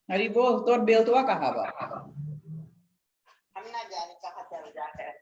हरी बोल, तो बेल तो कहा बा हम ना जाने कहाँ चल जाता है।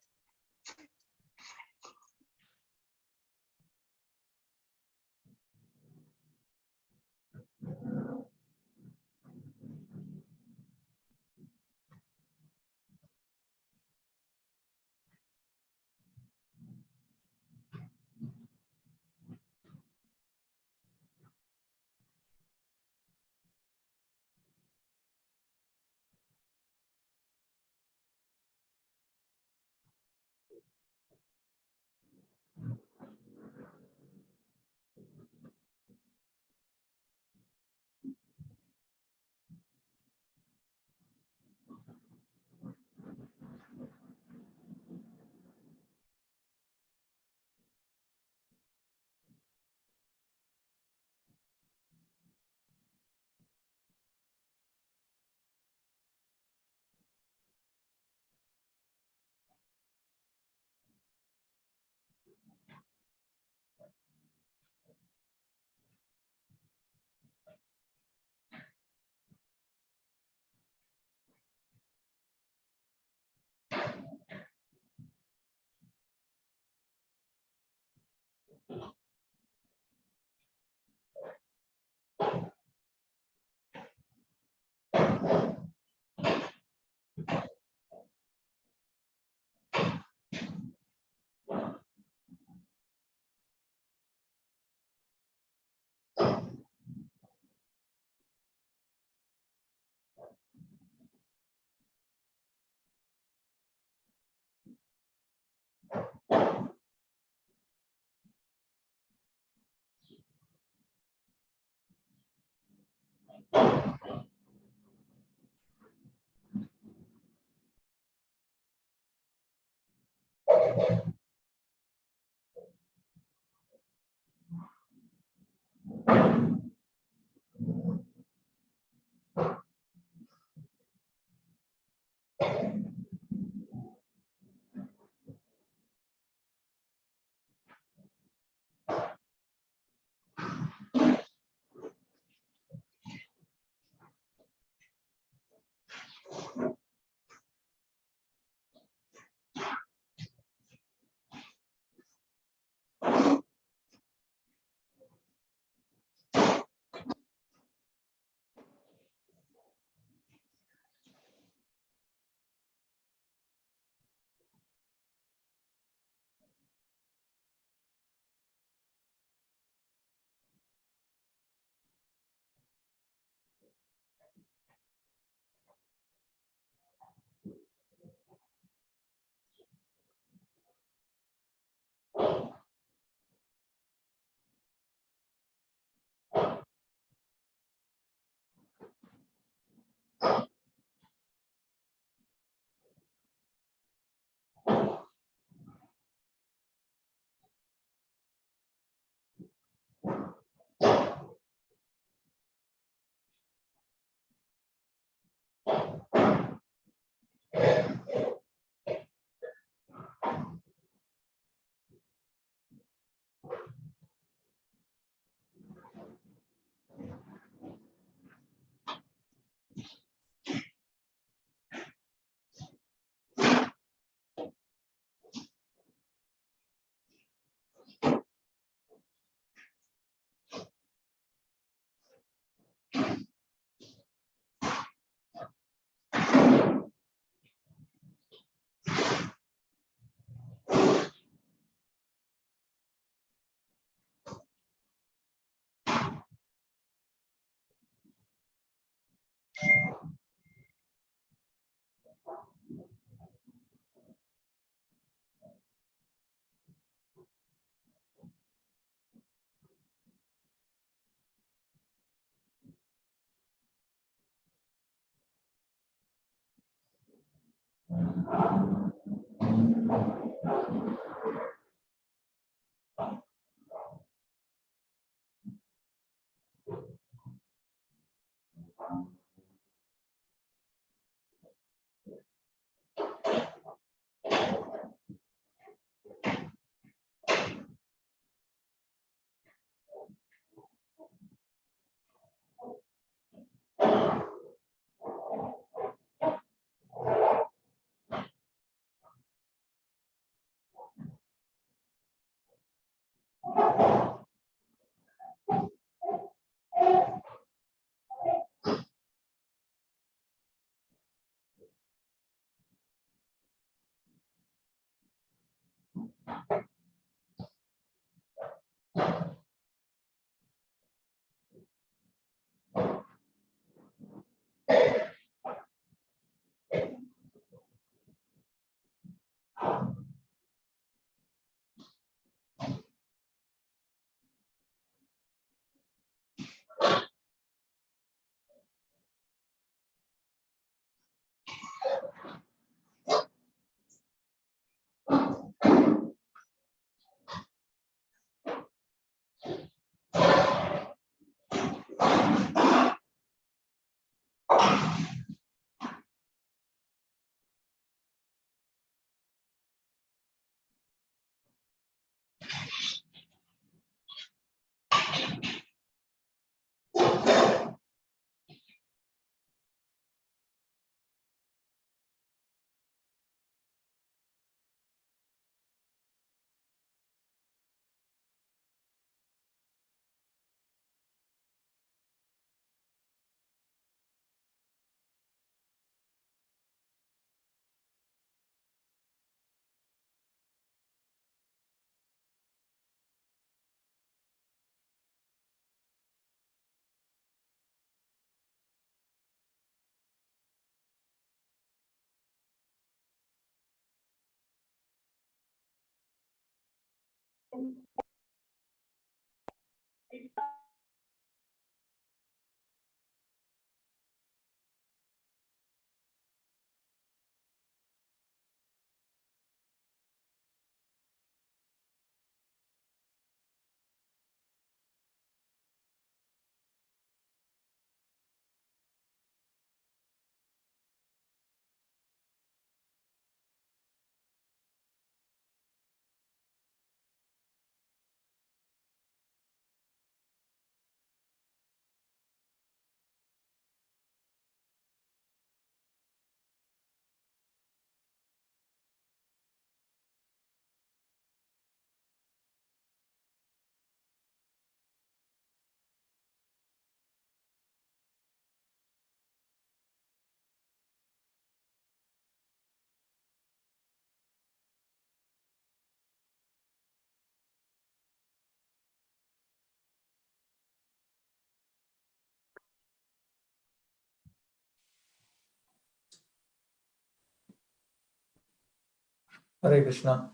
Hare Krishna.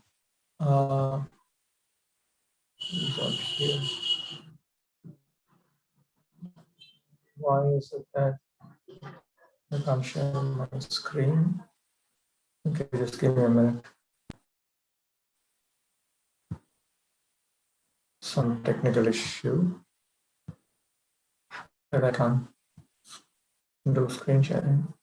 He's not here. Why is it that I can't share my screen? Okay, just give me a minute. Some technical issue that I can't do screen sharing.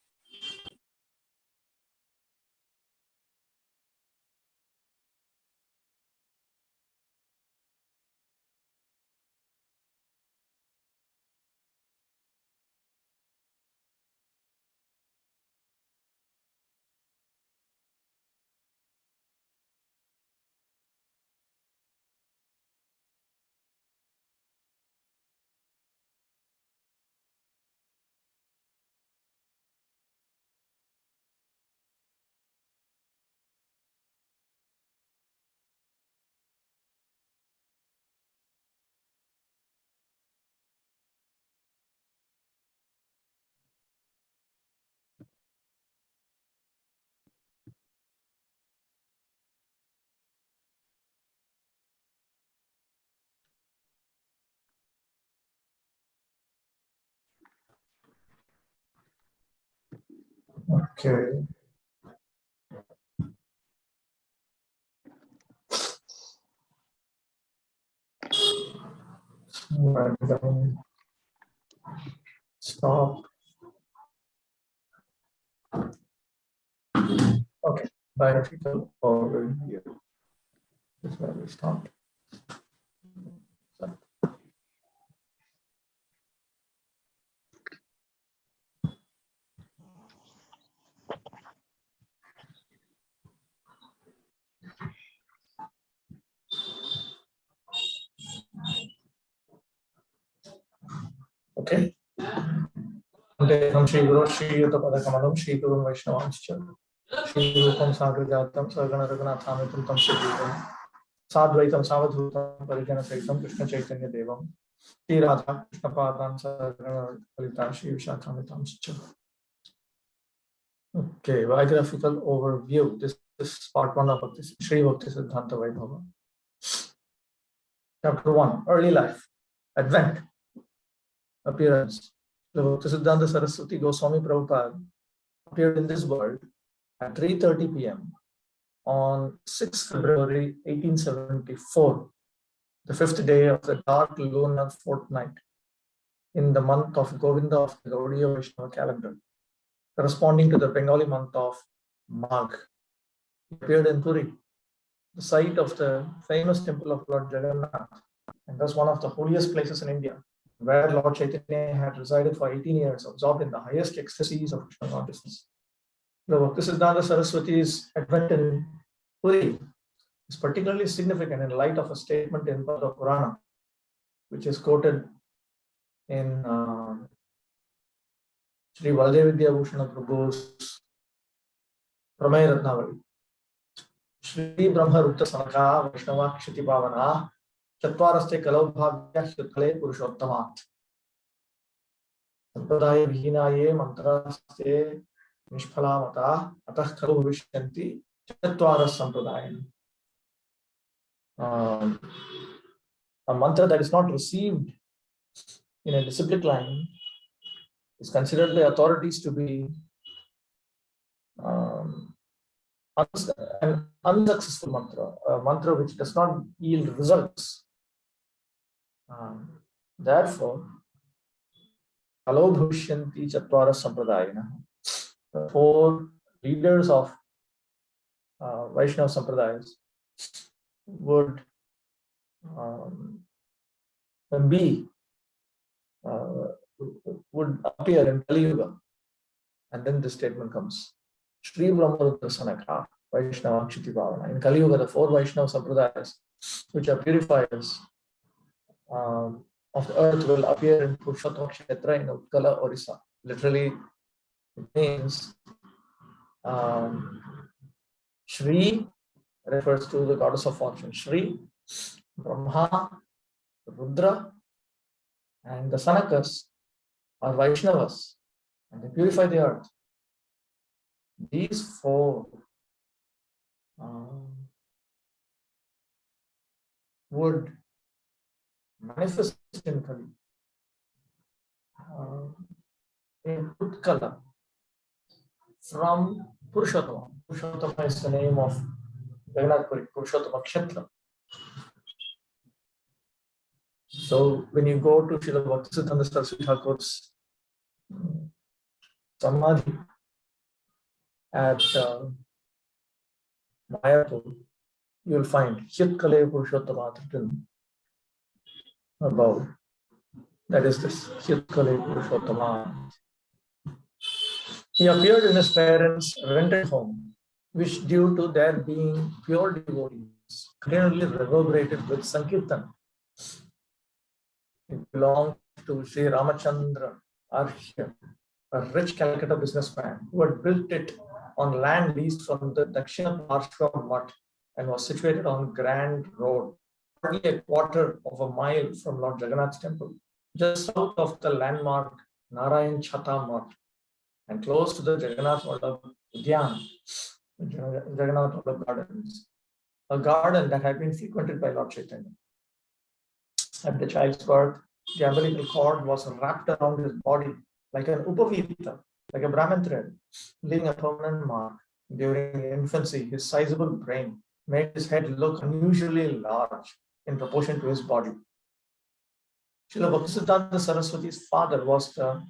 Okay. Random. Stop. Okay, biographical overview. This is where we start. Okay. From Shri Guru Shri Yuta Padakamalam Shri Guru Vaishnavanscha Shri Rupam Sagrajatam Sargana Raghunathamitram Tam Siddhikam Sadvaitam Savadhutam Parijana Saitam Krishna Chaitanya Devam Shri Radha Krishna Padan Sargana Kalita Shri Vishakamitamscha. Okay, biographical overview. This is part 1 of this Sri Bhakti Siddhanta Vaibhava. Chapter 1, Early Life, Advent, Appearance. The Bhaktisiddhanta Saraswati Goswami Prabhupada appeared in this world at 3:30 p.m. on 6th February 1874, the 5th day of the dark lunar fortnight in the month of Govinda of the Gaudiya Vaishnava calendar, corresponding to the Bengali month of Magh. He appeared in Puri, the site of the famous temple of Lord Jagannath, and thus one of the holiest places in India, where Lord Chaitanya had resided for 18 years, absorbed in the highest ecstasies of Krishna consciousness. The Bhaktisiddhanta Saraswati's advent in Puri is particularly significant in light of a statement in Pada Purana, which is quoted in Sri Valdevvidya Bhushana Prabhu's Pramay Ratnavali. Shri Brahma Rutta Sanaka Vaishnava Kshiti Pavana Chatvaraste Kalabhavya Hyutkale Purushottamat Sampradaya Bhinaye Mantraste Nishphalamata Atah Khalu Bhavishyanti Chatvaras Sampradayam. A mantra that is not received in a disciplic line is considered by authorities to be an unsuccessful mantra, a mantra which does not yield results. Therefore, Kalo Bhavishyanti Chatvara Sampradayana, the 4 leaders of Vaishnava Sampradayas would appear in Kali Yuga. And then this statement comes. Shri Brahmarudra Sanaka, Vaishnava Kshiti Bhavana. In Kali Yuga, the 4 Vaishnava Sampradayas, which are purifiers of the earth, will appear in Purushottama Kshetra in Utkala, Orissa. Literally, it means Shri refers to the goddess of fortune. Shri, Brahma, Rudra, and the Sanakas are Vaishnavas, and they purify the earth. These 4 would manifest in Kali in Utkala from Purushottama. Purushottama is the name of Jagannath Puri, Purushottama Kshetra. So when you go to Srila Bhaktisiddhanta Saraswati Thakur's Samadhi at Mayapur, you will find Hyutkale Purushottama written above. That is this Hyutkale Purushottama. He appeared in his parents' rented home, which, due to their being pure devotees, continually reverberated with Sankirtan. It belonged to Sri Ramachandra Arhya, a rich Calcutta businessman who had built it on land leased from the Dakshina Parshva Mutt and was situated on Grand Road, hardly a quarter of a mile from Lord Jagannath's temple, just south of the landmark Narayan Chata Mutt and close to the Jagannath Vallabh Udyan, Jagannath Vallabh Gardens, a garden that had been frequented by Lord Chaitanya. At the child's birth, the umbilical cord was wrapped around his body like an upavita, like a Brahman thread, leaving a permanent mark. During infancy, his sizable brain made his head look unusually large in proportion to his body. Srila Bhaktisiddhanta Saraswati's father was the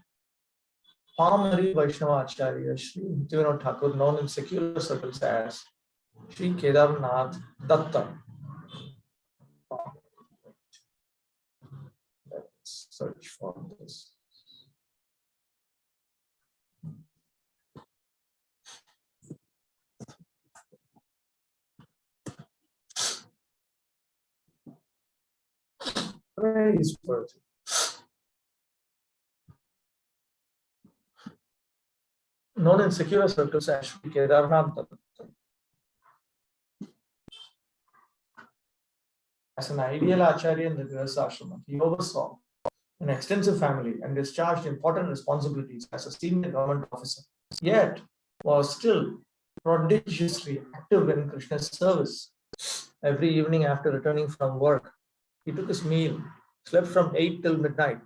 Pamari Vaishnava Acharya Sri Vidvan Thakur, known in secular circles as Sri Kedarnath Datta. Let's search for this. Where is birth? Known in secular circles as Sri Kedarnath Datta. As an ideal Acharya in the Grihastha Ashrama, he oversaw an extensive family and discharged important responsibilities as a senior government officer, yet was still prodigiously active in Krishna's service. Every evening after returning from work, he took his meal, slept from 8 till midnight,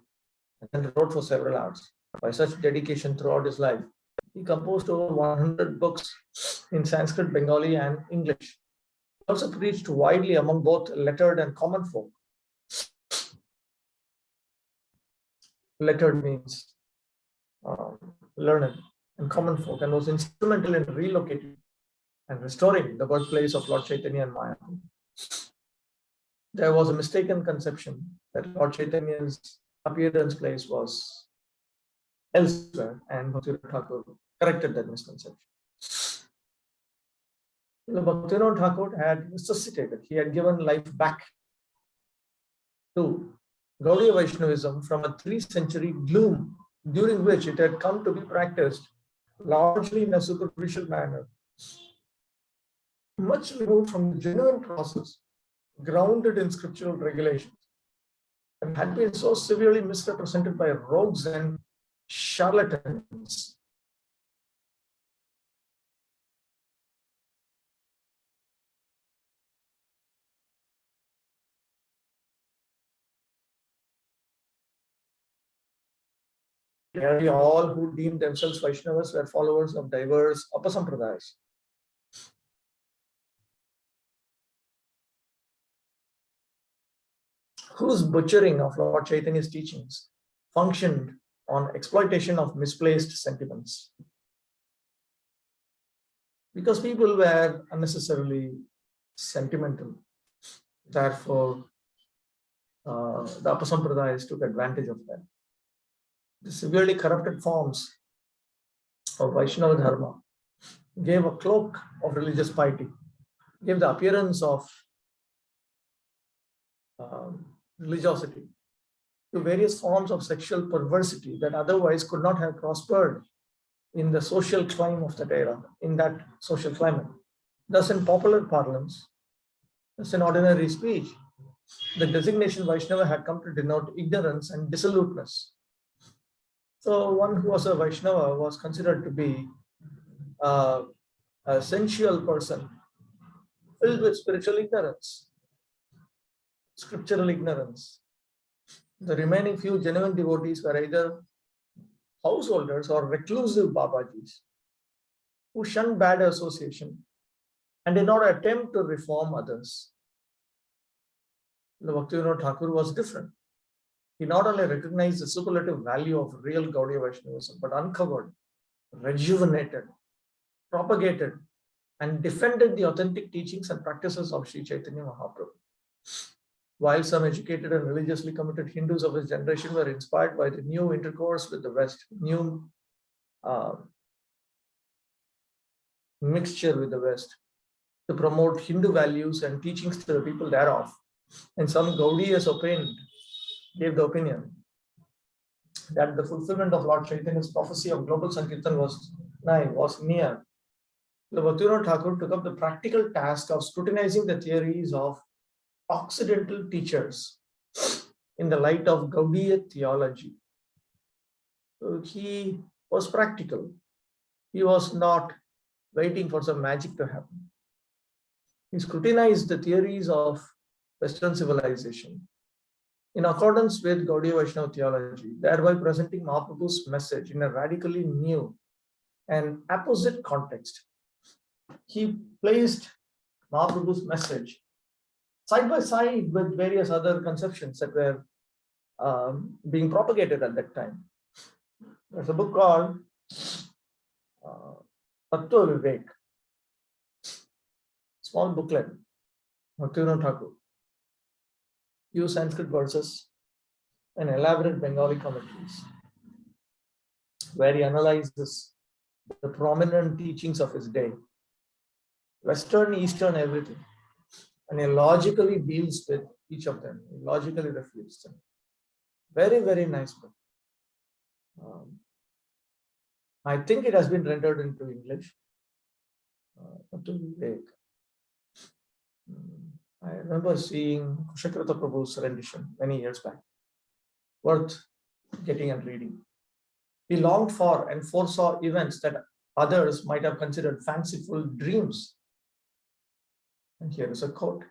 and then wrote for several hours. By such dedication throughout his life, he composed over 100 books in Sanskrit, Bengali, and English. He also preached widely among both lettered and common folk. Lettered means learned, and common folk, and was instrumental in relocating and restoring the birthplace of Lord Chaitanya and Mayapur. There was a mistaken conception that Lord Chaitanya's appearance place was elsewhere, and Bhaktivinoda Thakur corrected that misconception. Bhaktivinoda Thakur had resuscitated, he had given life back to Gaudiya Vaishnavism from a 3rd century gloom during which it had come to be practiced largely in a superficial manner, much removed from the genuine process, grounded in scriptural regulations, and had been so severely misrepresented by rogues and charlatans. Nearly all who deemed themselves Vaishnavas were followers of diverse Upasampradayas. Whose butchering of Lord Chaitanya's teachings functioned on exploitation of misplaced sentiments. Because people were unnecessarily sentimental, therefore the Upasampradayas took advantage of that. The severely corrupted forms of Vaishnava Dharma gave a cloak of religious piety, gave the appearance of religiosity to various forms of sexual perversity that otherwise could not have prospered in the social climate of that era, in that social climate. Thus, in popular parlance, thus in ordinary speech, the designation Vaishnava had come to denote ignorance and dissoluteness. So one who was a Vaishnava was considered to be a sensual person filled with spiritual ignorance, scriptural ignorance. The remaining few genuine devotees were either householders or reclusive Babajis who shunned bad association and did not attempt to reform others. Bhaktivinoda Thakur was different. He not only recognized the superlative value of real Gaudiya Vaishnavism, but uncovered, rejuvenated, propagated, and defended the authentic teachings and practices of Sri Chaitanya Mahaprabhu. While some educated and religiously committed Hindus of his generation were inspired by the new intercourse with the West, new mixture with the West, to promote Hindu values and teachings to the people thereof, and some Gaudiyas gave the opinion that the fulfillment of Lord Chaitanya's prophecy of global Sankirtan was near. The Bhaktivinoda Thakur took up the practical task of scrutinizing the theories of Occidental teachers in the light of Gaudiya theology. So he was practical. He was not waiting for some magic to happen. He scrutinized the theories of Western civilization in accordance with Gaudiya Vaishnava theology, thereby presenting Mahaprabhu's message in a radically new and opposite context. He placed Mahaprabhu's message side by side with various other conceptions that were being propagated at that time. There's a book called Tattva Vivek, small booklet, Bhaktivinoda Thakur, few Sanskrit verses and elaborate Bengali commentaries, where he analyzes the prominent teachings of his day, Western, Eastern, everything, and he logically deals with each of them, he logically refutes them. Very, very nice book. I think it has been rendered into English. I remember seeing Kushakrita Prabhu's rendition many years back. Worth getting and reading. He longed for and foresaw events that others might have considered fanciful dreams. And here is a quote.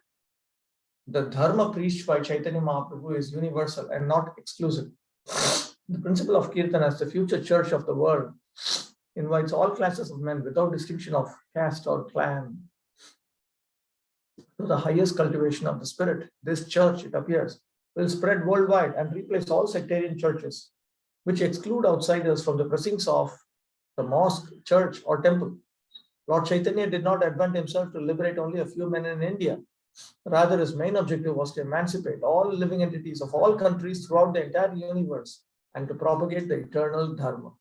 The dharma preached by Chaitanya Mahaprabhu is universal and not exclusive. The principle of Kirtan as the future church of the world invites all classes of men without distinction of caste or clan to the highest cultivation of the spirit. This church, it appears, will spread worldwide and replace all sectarian churches which exclude outsiders from the precincts of the mosque, church, or temple. Lord Chaitanya did not advent himself to liberate only a few men in India. Rather, his main objective was to emancipate all living entities of all countries throughout the entire universe and to propagate the eternal dharma.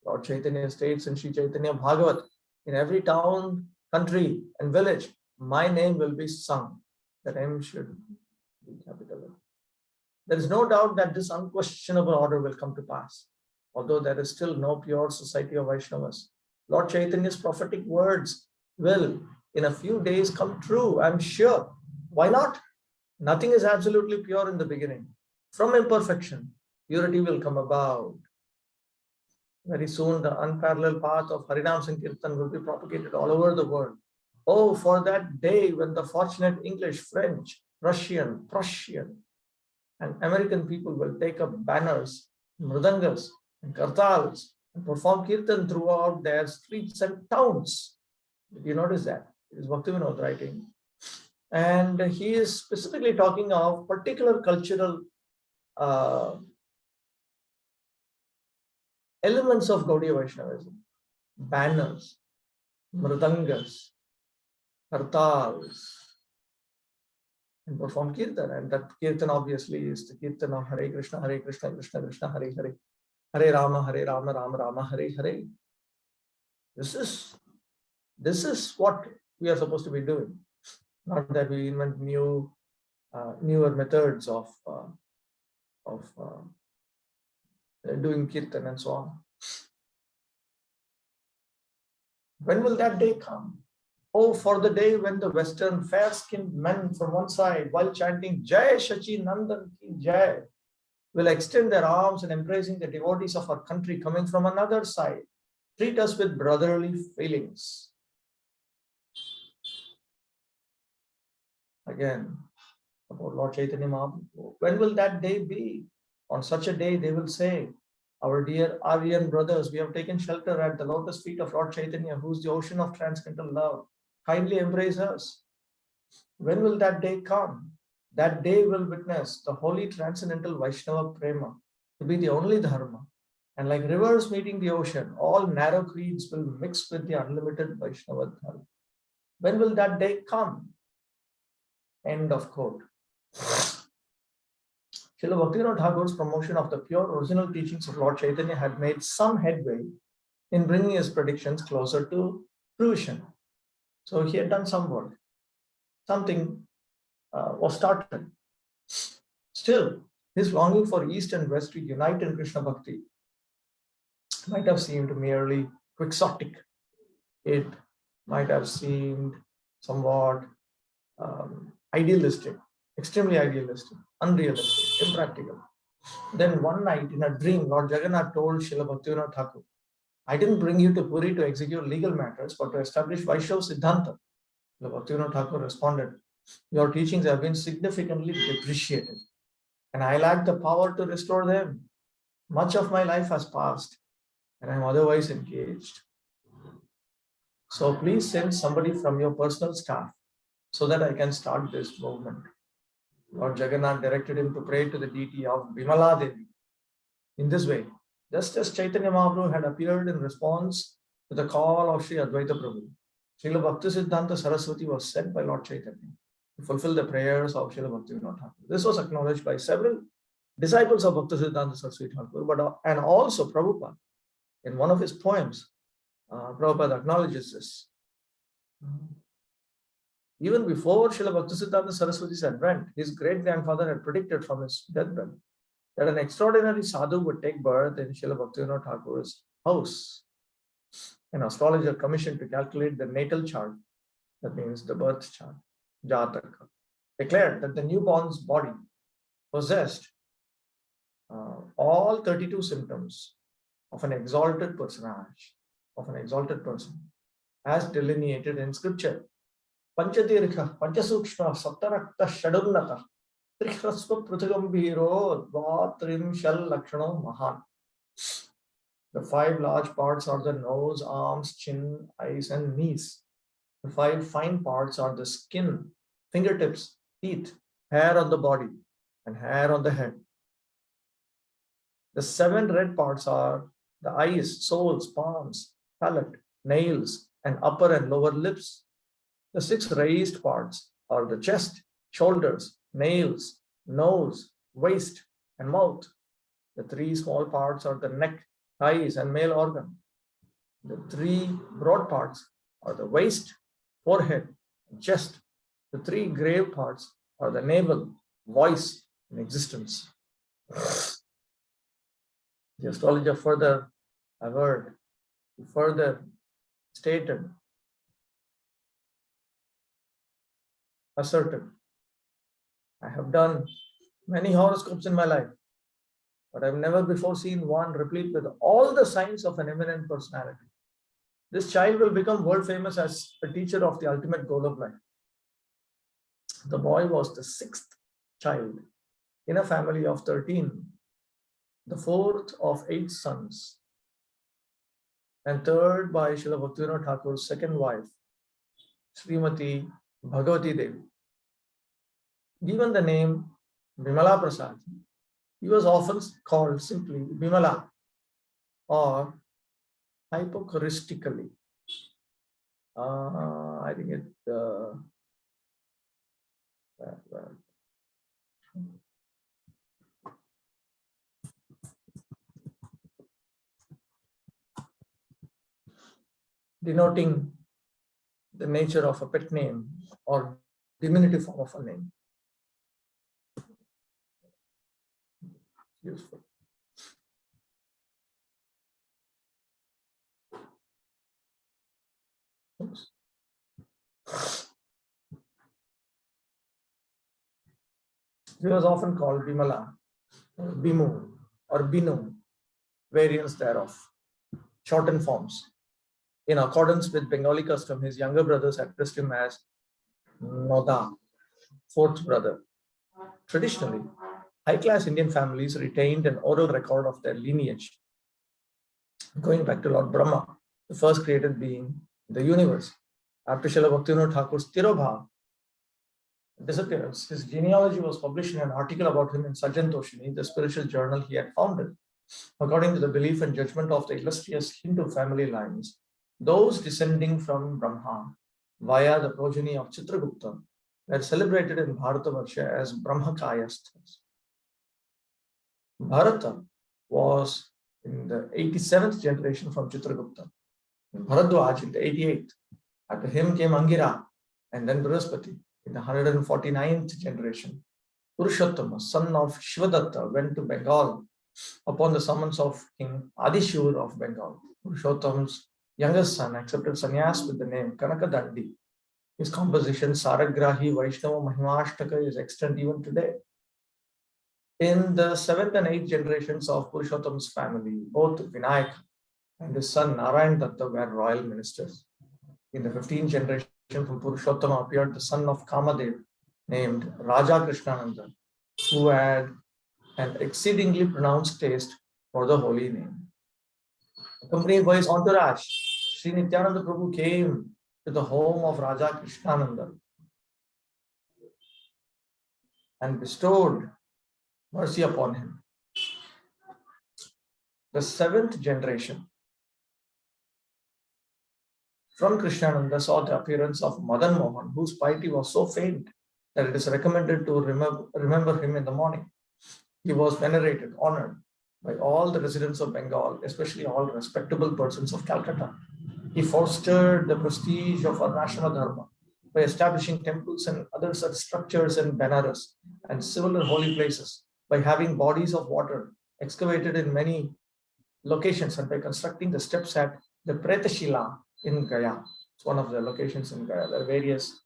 Lord Chaitanya states in Sri Chaitanya Bhagavat, in every town, country, and village, my name will be sung. The name should be capital. There is no doubt that this unquestionable order will come to pass, although there is still no pure society of Vaishnavas. Lord Chaitanya's prophetic words will, in a few days, come true, I'm sure. Why not? Nothing is absolutely pure in the beginning. From imperfection, purity will come about. Very soon, the unparalleled path of Harinam Sankirtan will be propagated all over the world. Oh, for that day when the fortunate English, French, Russian, Prussian, and American people will take up banners, mridangas, and kartals and perform kirtan throughout their streets and towns. Did you notice that? It is Bhaktivinoda writing. And he is specifically talking of particular cultural elements of Gaudiya Vaishnavism. Banners, mridangas, kartals, and perform kirtan. And that kirtan obviously is the kirtan of Hare Krishna, Krishna Krishna, Hare Hare, Hare Rama, Rama Rama, Hare Hare. This is what we are supposed to be doing. Not that we invent newer methods of doing kirtan and so on. When will that day come? Oh, for the day when the Western fair-skinned men from one side, while chanting Jai Shachi Nandan Ki Jai, will extend their arms and embracing the devotees of our country coming from another side, treat us with brotherly feelings. Again, about Lord Chaitanya Mahaprabhu. When will that day be? On such a day, they will say, our dear Aryan brothers, we have taken shelter at the lotus feet of Lord Chaitanya, who is the ocean of transcendental love. Kindly embrace us. When will that day come? That day will witness the holy transcendental Vaishnava Prema to be the only dharma. And like rivers meeting the ocean, all narrow creeds will mix with the unlimited Vaishnava dharma. When will that day come? End of quote. Srila Bhaktivinoda Thakur's promotion of the pure original teachings of Lord Chaitanya had made some headway in bringing his predictions closer to fruition. So he had done some work. Something was started. Still, his longing for East and West to unite in Krishna Bhakti might have seemed merely quixotic. It might have seemed somewhat idealistic, extremely idealistic, unrealistic, impractical. Then one night in a dream, Lord Jagannath told Srila Bhaktivinoda Thakur, I didn't bring you to Puri to execute legal matters, but to establish Vaishnava Siddhanta. Srila Bhaktivinoda Thakur responded, your teachings have been significantly depreciated, and I lack the power to restore them. Much of my life has passed, and I am otherwise engaged. So please send somebody from your personal staff so that I can start this movement. Lord Jagannath directed him to pray to the deity of Vimala Devi. In this way, just as Chaitanya Mahaprabhu had appeared in response to the call of Sri Advaita Prabhu, Srila Bhaktisiddhanta Saraswati was sent by Lord Chaitanya to fulfill the prayers of Srila Bhaktivinoda Thakur. This was acknowledged by several disciples of Bhaktisiddhanta Saraswati Thakur, and also Prabhupada. In one of his poems, Prabhupada acknowledges this. Even before Srila Bhaktisiddhanta Saraswati's advent, his great-grandfather had predicted from his deathbed that an extraordinary sadhu would take birth in Srila Bhaktivinoda Thakur's house. An astrologer commissioned to calculate the natal chart, that means the birth chart, Jataka, declared that the newborn's body possessed all 32 symptoms of an exalted personage, of an exalted person, as delineated in scripture. Panchadirkha, Panchasukshma, Saptarakta, Shadunnata, Trihrasva Prithagambhiro, Dvatrim Shal Lakshano Mahan. The 5 large parts are the nose, arms, chin, eyes, and knees. The 5 fine parts are the skin, fingertips, teeth, hair on the body, and hair on the head. The 7 red parts are the eyes, soles, palms, palate, nails, and upper and lower lips. The 6 raised parts are the chest, shoulders, nails, nose, waist, and mouth. The 3 small parts are the neck, eyes, and male organ. The 3 broad parts are the waist, forehead, and chest. The 3 grave parts are the navel, voice, and existence. The astrologer further averred, further stated, asserted, I have done many horoscopes in my life, but I've never before seen one replete with all the signs of an eminent personality. This child will become world famous as a teacher of the ultimate goal of life. The boy was the 6th child in a family of 13, the 4th of 8 sons, and 3rd by Srila Bhaktivinoda Thakur's 2nd wife, Srimati Bhagavati Devi. Given the name Bimala Prasad, he was often called simply Bimala or hypochoristically. I think it denoting the nature of a pet name or diminutive form of a name. Useful. Oops. He was often called Bimala, Bimu, or Binu, variants thereof, shortened forms. In accordance with Bengali custom, his younger brothers addressed him as Noda, 4th brother. Traditionally, high-class Indian families retained an oral record of their lineage, going back to Lord Brahma, the first created being in the universe. After Srila Bhaktivinoda Thakur's Tirobha disappearance, his genealogy was published in an article about him in Sajantoshini, the spiritual journal he had founded. According to the belief and judgment of the illustrious Hindu family lines, those descending from Brahma via the progeny of Chitragupta were celebrated in Bharatavarsha as Brahmakayasthas. Bharata was in the 87th generation from Chitragupta. Bharadwaj in the 88th. After him came Angira and then Brihaspati in the 149th generation. Purushottama, son of Shivadatta, went to Bengal upon the summons of King Adishur of Bengal. Purushottama's youngest son accepted sannyas with the name Kanakadandi. His composition Saragrahi Vaishnava Mahimashtakam is extant even today. In the 7th and 8th generations of Purushottam's family, both Vinayak and his son Narayan Datta were royal ministers. In the 15th generation from Purushottama appeared the son of Kamadev named Raja Krishnananda, who had an exceedingly pronounced taste for the holy name. Accompanied by his entourage, Sri Nityananda Prabhu came to the home of Raja Krishnananda. and bestowed mercy upon him. The seventh generation from Krishnananda saw the appearance of Madan Mohan, whose piety was so faint that it is recommended to remember him in the morning. He was venerated, honored by all the residents of Bengal, especially all respectable persons of Calcutta. He fostered the prestige of our national dharma by establishing temples and other such structures in Benares and similar holy places, by having bodies of water excavated in many locations, and by constructing the steps at the Pretashila in Gaya. It's one of the locations in Gaya. There are various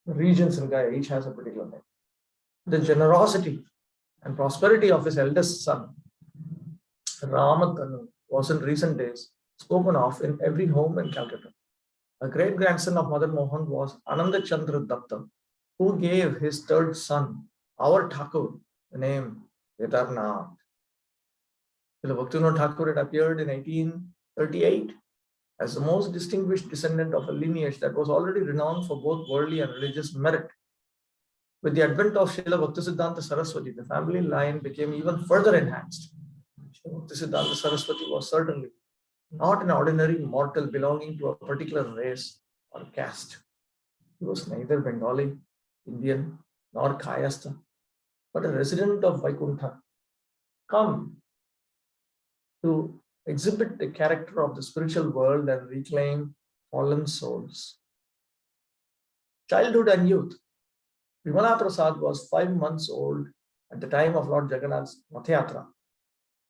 regions in Gaya, each has a particular name. The generosity and prosperity of his eldest son, Ramatanu, was in recent days spoken of in every home in Calcutta. A great grandson of Madan Mohan was Ananda Chandra Datta, who gave his third son, our Thakur, the name Kedarnath. Bhaktivinoda Thakur had appeared in 1838 as the most distinguished descendant of a lineage that was already renowned for both worldly and religious merit. With the advent of Srila Bhaktisiddhanta Saraswati, the family line became even further enhanced. Srila Bhaktisiddhanta Saraswati was certainly not an ordinary mortal belonging to a particular race or caste. He was neither Bengali, Indian, nor Kayastha, but a resident of Vaikuntha, come to exhibit the character of the spiritual world and reclaim fallen souls. Childhood and youth. Vimala Prasad was 5 months old at the time of Lord Jagannath's Rath-yatra,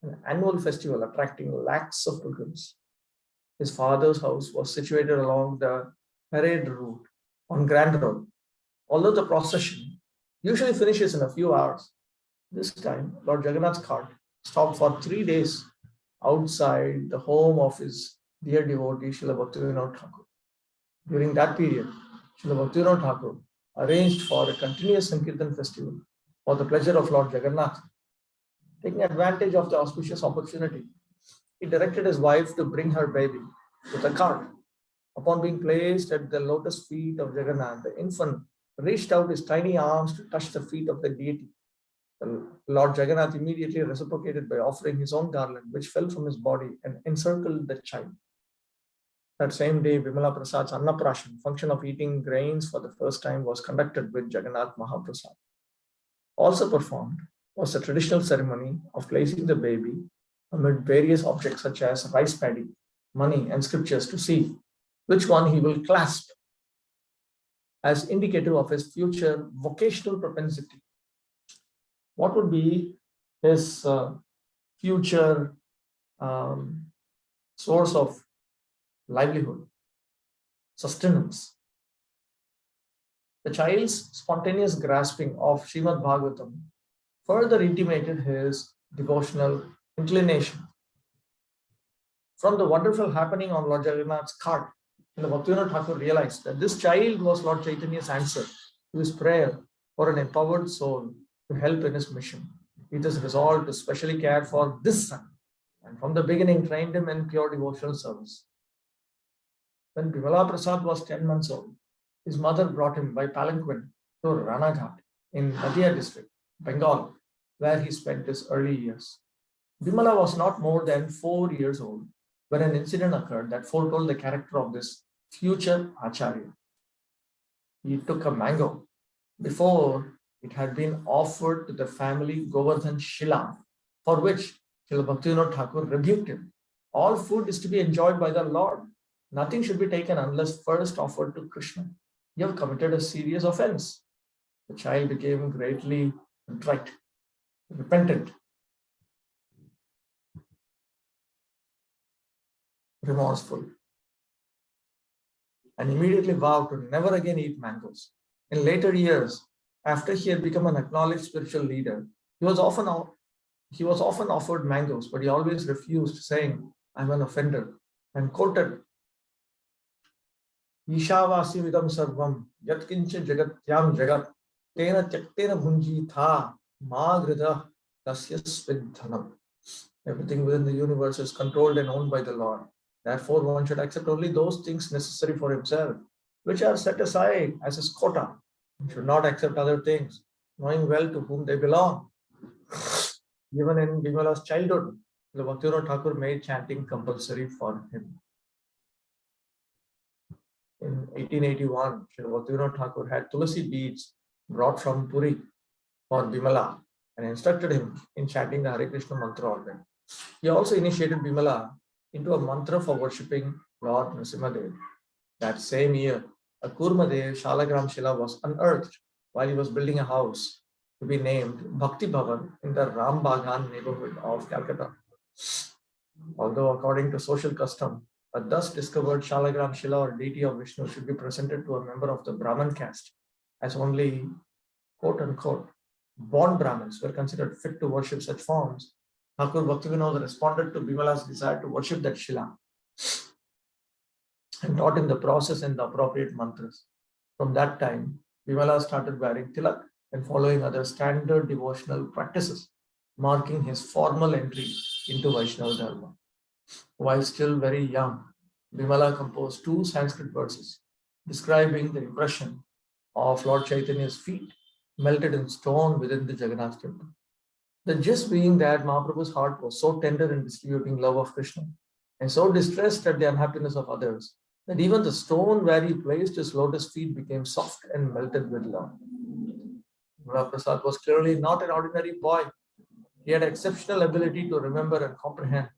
an annual festival attracting lakhs of pilgrims. His father's house was situated along the parade route on Grand Road. Although the procession usually finishes in a few hours, this time Lord Jagannath's cart stopped for 3 days outside the home of his dear devotee Srila Bhaktivinoda Thakur. During that period, Srila Bhaktivinoda Thakur arranged for a continuous Sankirtan festival for the pleasure of Lord Jagannath. Taking advantage of the auspicious opportunity, he directed his wife to bring her baby with a cart. Upon being placed at the lotus feet of Jagannath, the infant reached out his tiny arms to touch the feet of the deity. Lord Jagannath immediately reciprocated by offering his own garland, which fell from his body and encircled the child. That same day, Vimala Prasad's Annaprashan, function of eating grains for the first time, was conducted with Jagannath Mahaprasad. Also performed was the traditional ceremony of placing the baby amid various objects such as rice paddy, money, and scriptures to see which one he will clasp as indicative of his future vocational propensity. What would be his future source of livelihood, sustenance? The child's spontaneous grasping of Srimad Bhagavatam further intimated his devotional inclination. From the wonderful happening on Lord Jagannath's cart, the Bhaktivinoda Thakur realized that this child was Lord Chaitanya's answer to his prayer for an empowered soul to help in his mission. He thus resolved to specially care for this son, and from the beginning trained him in pure devotional service. When Vimala Prasad was 10 months old, his mother brought him by palanquin to Ranaghat in Nadia district, Bengal, where he spent his early years. Vimala was not more than 4 years old when an incident occurred that foretold the character of this future Acharya. He took a mango before it had been offered to the family Govardhan Shila, for which Srila Bhaktivinoda Thakur rebuked him. All food is to be enjoyed by the Lord. Nothing should be taken unless first offered to Krishna. You have committed a serious offense. The child became greatly contrite, repentant, remorseful, and immediately vowed to never again eat mangoes. In later years, after he had become an acknowledged spiritual leader, he was often offered mangoes, but he always refused, saying, "I'm an offender," and quoted, "Ishavasi vidam sarvam yatkincha jagatyam jagat tena tyaktena bhunji tha ma grida tasya svidhanam." Everything within the universe is controlled and owned by the Lord. Therefore, one should accept only those things necessary for himself, which are set aside as his quota. One should not accept other things. knowing well to whom they belong. Even in Bimala's childhood, the Bhaktivinoda Thakur made chanting compulsory for him. In 1881, Srila Bhaktivinoda Thakur had Tulasi beads brought from Puri for Bimala and instructed him in chanting the Hare Krishna mantra already. He also initiated Bimala into a mantra for worshipping Lord Nrsimhadev. That same year, a Kurmadev Shalagram Shila was unearthed while he was building a house to be named Bhakti Bhavan in the Ram Baghan neighborhood of Calcutta. Although according to social custom, a thus discovered Shalagram Shila or deity of Vishnu should be presented to a member of the Brahman caste, as only quote unquote born Brahmins were considered fit to worship such forms, Thakur Bhaktivinoda responded to Bimala's desire to worship that Shila and taught him the process and the appropriate mantras. From that time, Bimala started wearing tilak and following other standard devotional practices, marking his formal entry into Vaishnava Dharma. While still very young, Bimala composed 2 Sanskrit verses describing the impression of Lord Chaitanya's feet melted in stone within the Jagannath temple. The gist being that Mahaprabhu's heart was so tender in distributing love of Krishna and so distressed at the unhappiness of others that even the stone where he placed his lotus feet became soft and melted with love. Prasad was clearly not an ordinary boy. He had exceptional ability to remember and comprehend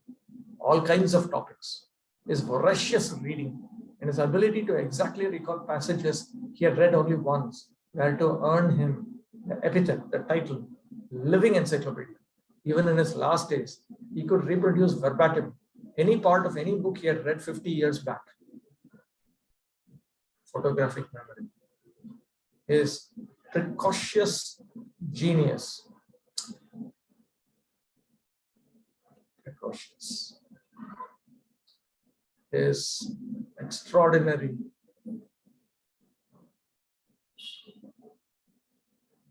all kinds of topics. His voracious reading and his ability to exactly recall passages he had read only once were to earn him the epithet, the title, living encyclopedia. Even in his last days, he could reproduce verbatim any part of any book he had read 50 years back. Photographic memory. His precocious genius. Precocious. His extraordinary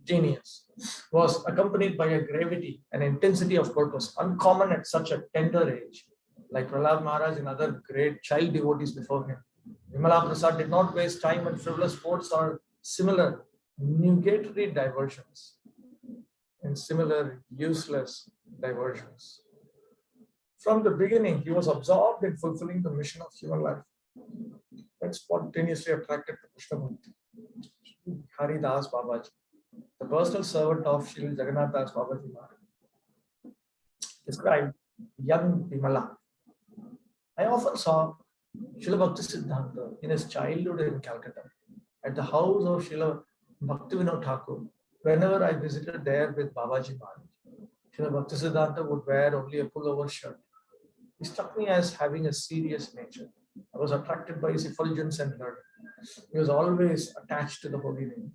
genius was accompanied by a gravity and intensity of purpose uncommon at such a tender age. Like Prahlad Maharaj and other great child devotees before him, Vimala Prasad did not waste time on frivolous sports or similar nugatory diversions and similar useless diversions. From the beginning, he was absorbed in fulfilling the mission of human life that spontaneously attracted to Krishna Bhakti. Hari Das Babaji, the personal servant of Shri Jagannath Das Babaji Maharaj, described young Bimala. I often saw Srila Bhakti Siddhanta in his childhood in Calcutta at the house of Srila Bhaktivinoda Thakur. Whenever I visited there with Babaji Maharaj, Srila Bhakti Siddhanta would wear only a pullover shirt. He struck me as having a serious nature. I was attracted by his effulgence and learning. He was always attached to the holy name.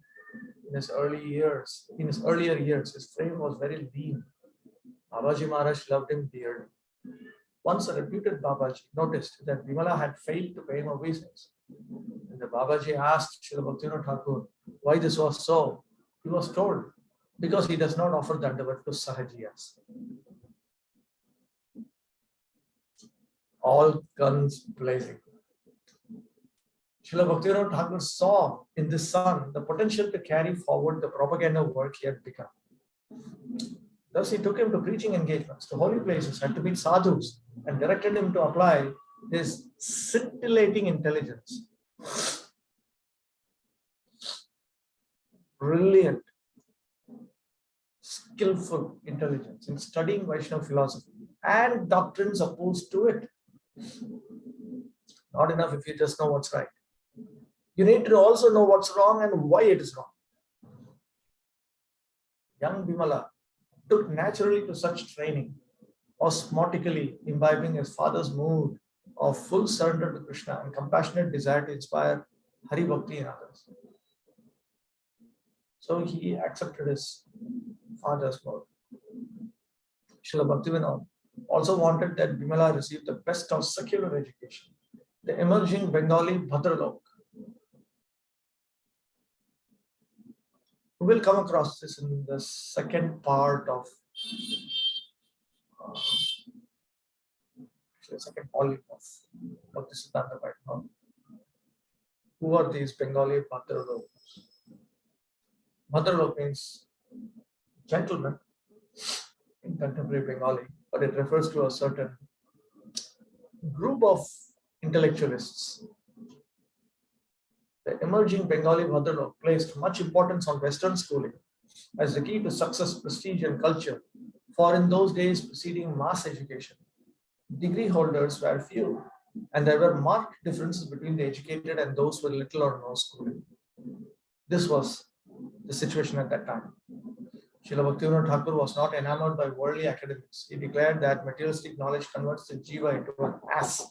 In his earlier years, his frame was very lean. Babaji Maharaj loved him dearly. Once a reputed Babaji noticed that Bimala had failed to pay him obeisance. When the Babaji asked Srila Bhaktivinoda Thakur why this was so, he was told, because he does not offer Dandavat to Sahajiyas. All guns blazing. Srila Bhaktivinoda Thakur saw in this son the potential to carry forward the propaganda work he had begun. Thus, he took him to preaching engagements, to holy places, and to meet sadhus, and directed him to apply his scintillating intelligence, brilliant, skillful intelligence in studying Vaishnava philosophy and doctrines opposed to it. Not enough if you just know what's right. You need to also know what's wrong and why it is wrong. Young Bimala took naturally to such training, osmotically imbibing his father's mood of full surrender to Krishna and compassionate desire to inspire Hari Bhakti in others. So he accepted his father's word. Srila Bhaktivinoda also wanted that Bimala receive the best of secular education, the emerging Bengali Bhadralok. We will come across this in the second part of the second volume of Bhakti Siddhanta Vaidhnava. Who are these Bengali Bhadraloks? Bhadralok means gentleman in contemporary Bengali, but it refers to a certain group of intellectualists. The emerging Bengali Bhadralok placed much importance on Western schooling as the key to success, prestige, and culture. For in those days preceding mass education, degree holders were few, and there were marked differences between the educated and those with little or no schooling. This was the situation at that time. Srila Bhaktivinoda Thakur was not enamored by worldly academics. He declared that materialistic knowledge converts the jiva into an ass.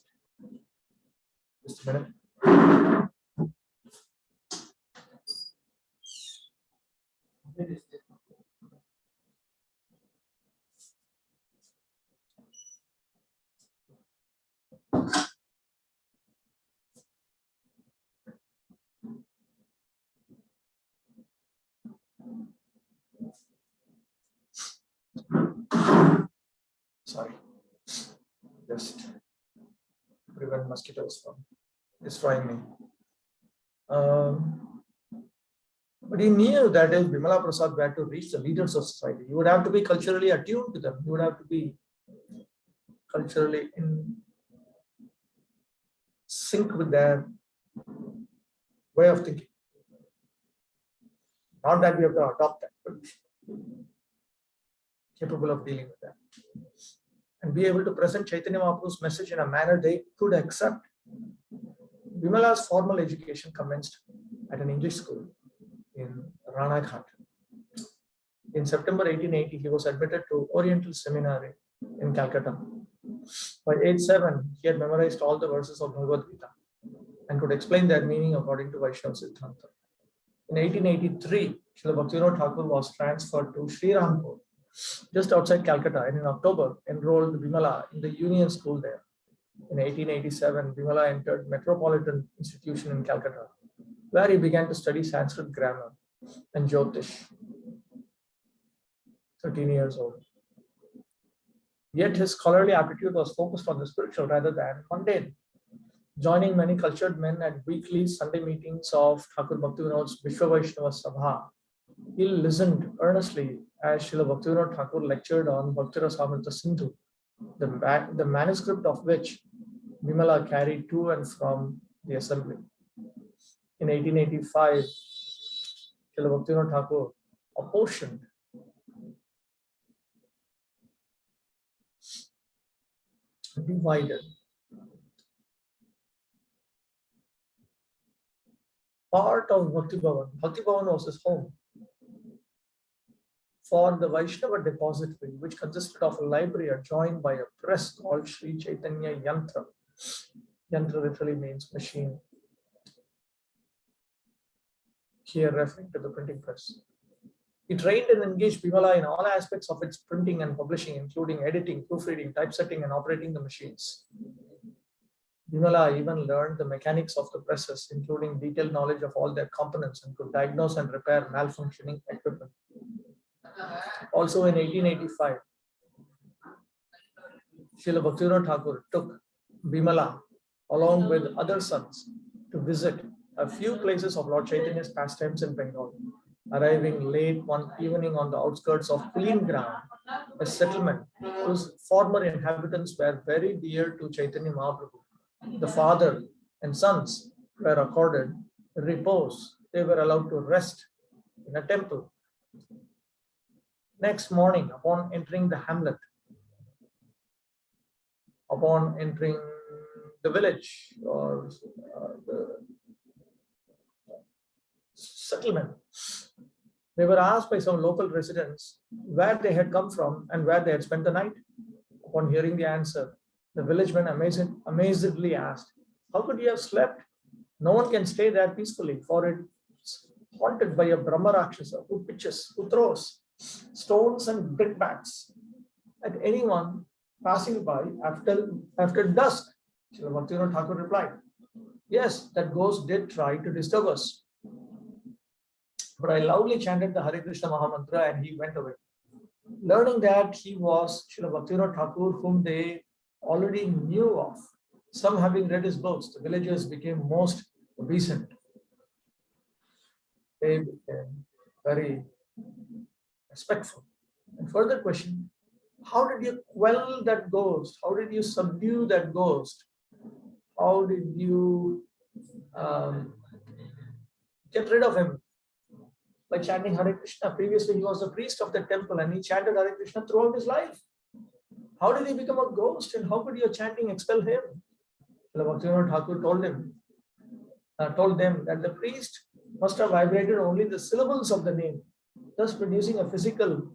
Just a minute. Sorry, just prevent mosquitoes from destroying me. But he knew that if Bimala Prasad were to reach the leaders of society, you would have to be culturally attuned to them. You would have to be culturally in sync with their way of thinking. Not that we have to adopt that, but capable of dealing with that. And be able to present Chaitanya Mahaprabhu's message in a manner they could accept. Bimala's formal education commenced at an English school in Ranaghat. In September 1880, he was admitted to Oriental Seminary in Calcutta. By age 7, he had memorized all the verses of Bhagavad Gita and could explain their meaning according to Vaishnava Siddhanta. In 1883, Srila Bhaktivinoda Thakur was transferred to Srirampur, just outside Calcutta, and in October enrolled Bimala in the Union School there. In 1887, Bimala entered Metropolitan Institution in Calcutta, where he began to study Sanskrit grammar and Jyotish. 13 years old. Yet his scholarly aptitude was focused on the spiritual rather than mundane. Joining many cultured men at weekly Sunday meetings of Thakur Bhaktivinoda's Vishwa Vaishnava Sabha, he listened earnestly as Srila Bhaktivinoda Thakur lectured on Bhaktirasamrita Sindhu, the manuscript of which Bimala carried to and from the assembly. In 1885, Srila Bhaktivinoda Thakur apportioned divided part of Bhakti Bhavan. Bhakti Bhavan was his home for the Vaishnava depository, which consisted of a library adjoined by a press called Sri Chaitanya Yantra. Yantra literally means machine. Here referring to the printing press. He trained and engaged Bimala in all aspects of its printing and publishing, including editing, proofreading, typesetting, and operating the machines. Bimala even learned the mechanics of the presses, including detailed knowledge of all their components, and could diagnose and repair malfunctioning equipment. Also in 1885, Srila Bhaktivinoda Thakur took Bimala along with other sons to visit a few places of Lord Chaitanya's pastimes in Bengal, arriving late one evening on the outskirts of Pulingram, a settlement whose former inhabitants were very dear to Chaitanya Mahaprabhu. The father and sons were accorded repose. They were allowed to rest in a temple. Next morning, upon entering the hamlet, upon entering the village or the settlement, they were asked by some local residents where they had come from and where they had spent the night. Upon hearing the answer, the villagemen amazedly asked, "How could you have slept? No one can stay there peacefully, for it's haunted by a Brahma Rakshasa who pitches, who throws stones and brickbats at anyone passing by after dusk." Srila Bhaktivinoda Thakur replied, "Yes, that ghost did try to disturb us. But I loudly chanted the Hare Krishna Mahamantra and he went away." Learning that he was Srila Bhaktivinoda Thakur, whom they already knew of, some having read his books, the villagers became most obeisant. They became very respectful. And further question, how did you quell that ghost? How did you subdue that ghost? How did you get rid of him? By chanting Hare Krishna. Previously, he was a priest of the temple and he chanted Hare Krishna throughout his life. How did he become a ghost and how could your chanting expel him? Bhaktivinoda Thakur told them that the priest must have vibrated only the syllables of the name, thus producing a physical,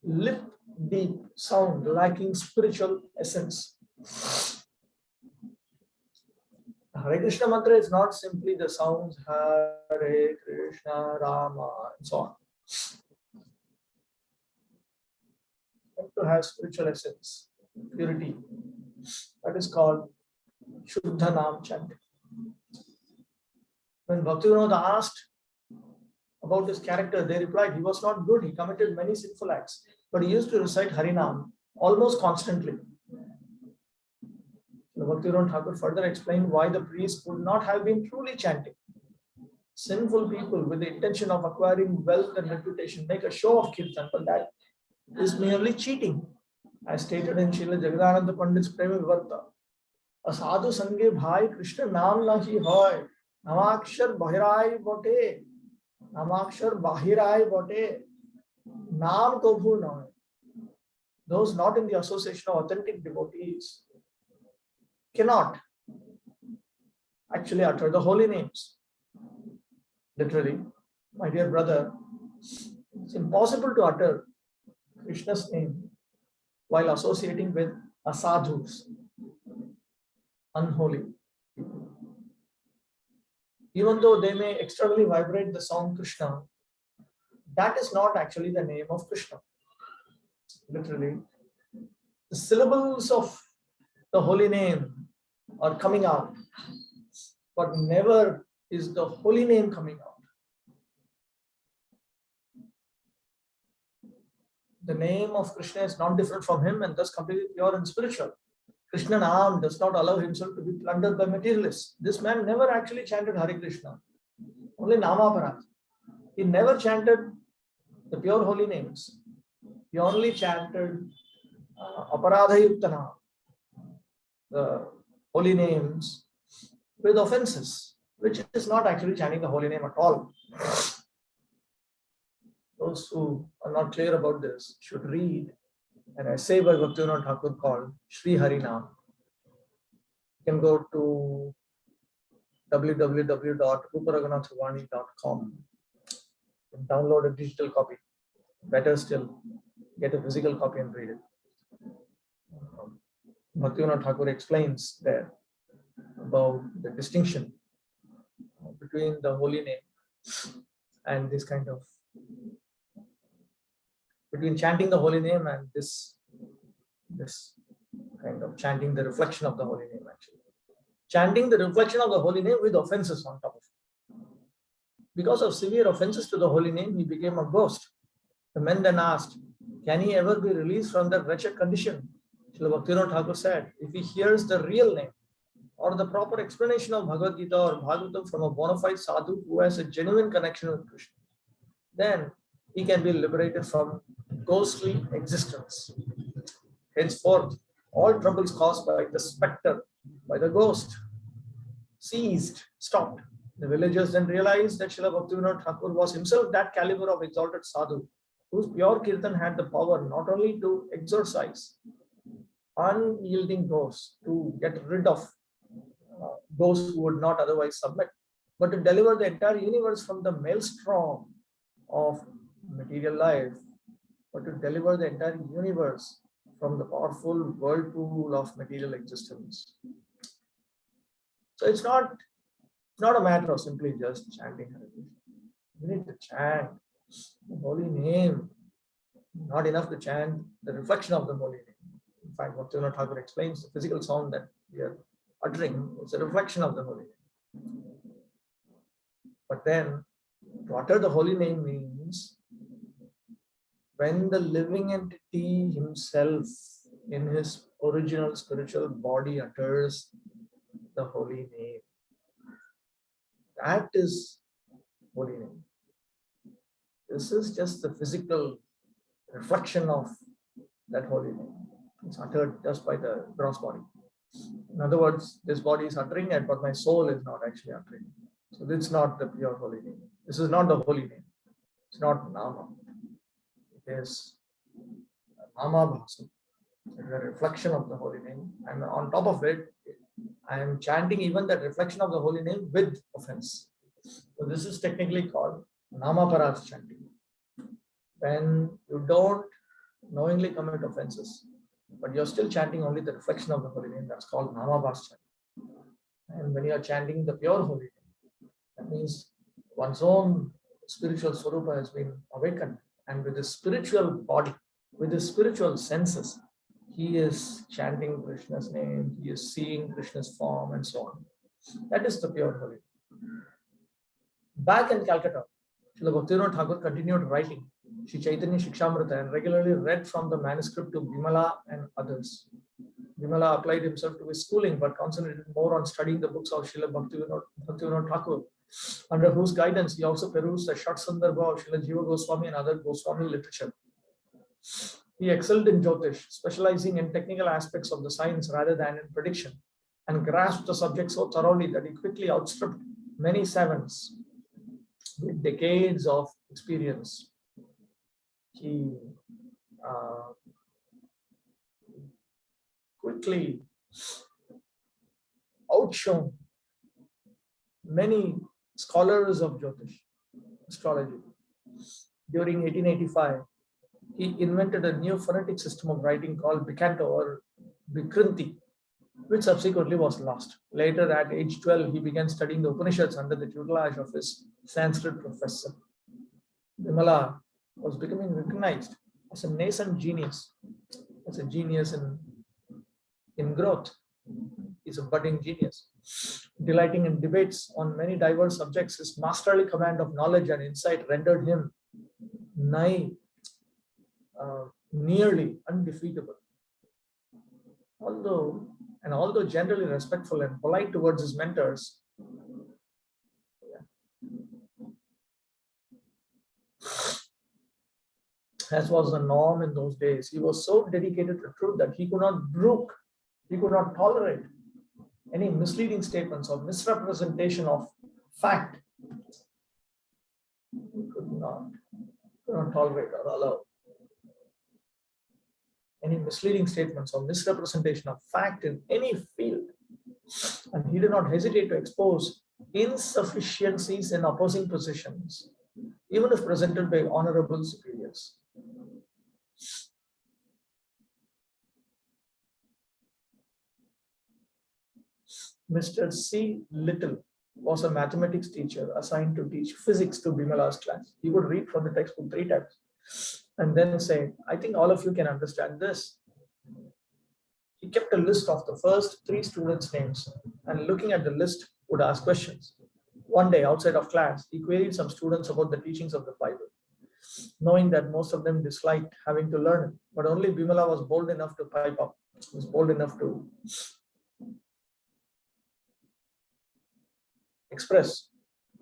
lip deep sound lacking spiritual essence. The Hare Krishna mantra is not simply the sounds Hare Krishna, Rama, and so on. To have spiritual essence, purity. That is called Shuddha Nam chanting. When Bhaktivinoda asked about his character, they replied he was not good, he committed many sinful acts, but he used to recite Harinam almost constantly. Bhaktivinoda Thakur further explained why the priest would not have been truly chanting. Sinful people with the intention of acquiring wealth and reputation make a show of kirtan, but that is merely cheating. As stated in Srila Jagadananda Pandit's Prema Vivarta, Asadu Sange Bhai Krishna Naam Nahi Hoy, Namakshar Bahirai Bote, Namakshar Bahirai Bote, Naam Kobhu Noy. Those not in the association of authentic devotees cannot actually utter the holy names. Literally, my dear brother, it's impossible to utter Krishna's name while associating with asadhus, unholy. Even though they may externally vibrate the sound Krishna, that is not actually the name of Krishna. Literally, the syllables of the holy name are coming out, but never is the holy name coming out. The name of Krishna is not different from him and thus completely pure and spiritual. Krishna Naam does not allow himself to be plundered by materialists. This man never actually chanted Hare Krishna, only Namaparāt. He never chanted the pure holy names. He only chanted Aparādhayuktana, the holy names with offenses, which is not actually chanting the holy name at all. Those who are not clear about this should read an essay by Bhaktivinoda Thakur called Sri Harinam. You can go to www.ruparaghunathvani.com and download a digital copy. Better still, get a physical copy and read it. Bhaktivinoda Thakur explains there about the distinction between the holy name and this kind of, between chanting the holy name and this kind of chanting the reflection of the holy name actually. Chanting the reflection of the holy name with offenses on top of it. Because of severe offenses to the holy name, he became a ghost. The men then asked, can he ever be released from that wretched condition? Srila Bhaktivinoda Thakur said, if he hears the real name or the proper explanation of Bhagavad Gita or Bhagavatam from a bona fide sadhu who has a genuine connection with Krishna, then he can be liberated from ghostly existence. Henceforth, all troubles caused by the spectre, by the ghost, ceased, stopped. The villagers then realized that Srila Bhaktivinoda Thakur was himself that caliber of exalted sadhu, whose pure kirtan had the power not only to exorcise unyielding ghosts, to get rid of those who would not otherwise submit, but to deliver the entire universe from the maelstrom of material life, but to deliver the entire universe from the powerful whirlpool of material existence. So it's not a matter of simply just chanting Hare Krishna. You need to chant the holy name. Not enough to chant the reflection of the holy name. In fact, Bhaktivinoda Thakur explains the physical sound that we are uttering is a reflection of the holy name. But then, to utter the holy name means when the living entity himself in his original spiritual body utters the holy name. That is holy name. This is just the physical reflection of that holy name. It's uttered just by the gross body. In other words, this body is uttering it, but my soul is not actually uttering it. So this is not the pure holy name. This is not the holy name. It's not Nama. It is Nama Bhasa. It's a reflection of the holy name. And on top of it, I am chanting even that reflection of the holy name with offense. So this is technically called Namaparāra chanting. When you don't knowingly commit offenses, but you're still chanting only the reflection of the holy name, that's called Namabhas chanting. And when you're chanting the pure holy name, that means one's own spiritual swarupa has been awakened, and with his spiritual body, with his spiritual senses, he is chanting Krishna's name, he is seeing Krishna's form, and so on. That is the pure holy name. Back in Calcutta, Srila Bhaktivinoda Thakur continued writing Sri Chaitanya Shikshamrita and regularly read from the manuscript to Vimala and others. Vimala applied himself to his schooling but concentrated more on studying the books of Srila Bhaktivinoda Thakur, under whose guidance he also perused the Shat Sandarbha of Srila Jiva Goswami and other Goswami literature. He excelled in Jyotish, specializing in technical aspects of the science rather than in prediction, and grasped the subject so thoroughly that he quickly outstripped many savants with decades of experience. He quickly outshone many scholars of Jyotish, astrology. During 1885, he invented a new phonetic system of writing called Bikanto or Bikranti, which subsequently was lost. Later, at age 12, he began studying the Upanishads under the tutelage of his Sanskrit professor. Vimala was becoming recognized as a nascent genius, as a genius in growth. He's a budding genius. Delighting in debates on many diverse subjects, his masterly command of knowledge and insight rendered him nearly undefeatable. Although generally respectful and polite towards his mentors, as was the norm in those days, he was so dedicated to truth that he could not tolerate any misleading statements or misrepresentation of fact. He could not tolerate or allow any misleading statements or misrepresentation of fact in any field. And he did not hesitate to expose insufficiencies in opposing positions, even if presented by honorable superiors. Mr. C. Little was a mathematics teacher assigned to teach physics to Bimala's class. He would read from the textbook 3 times and then say, I think all of you can understand this. He kept a list of the first 3 students' names and looking at the list would ask questions. One day outside of class, he queried some students about the teachings of the Bible, knowing that most of them disliked having to learn it, but only Bimala was bold enough to pipe up, was bold enough to express.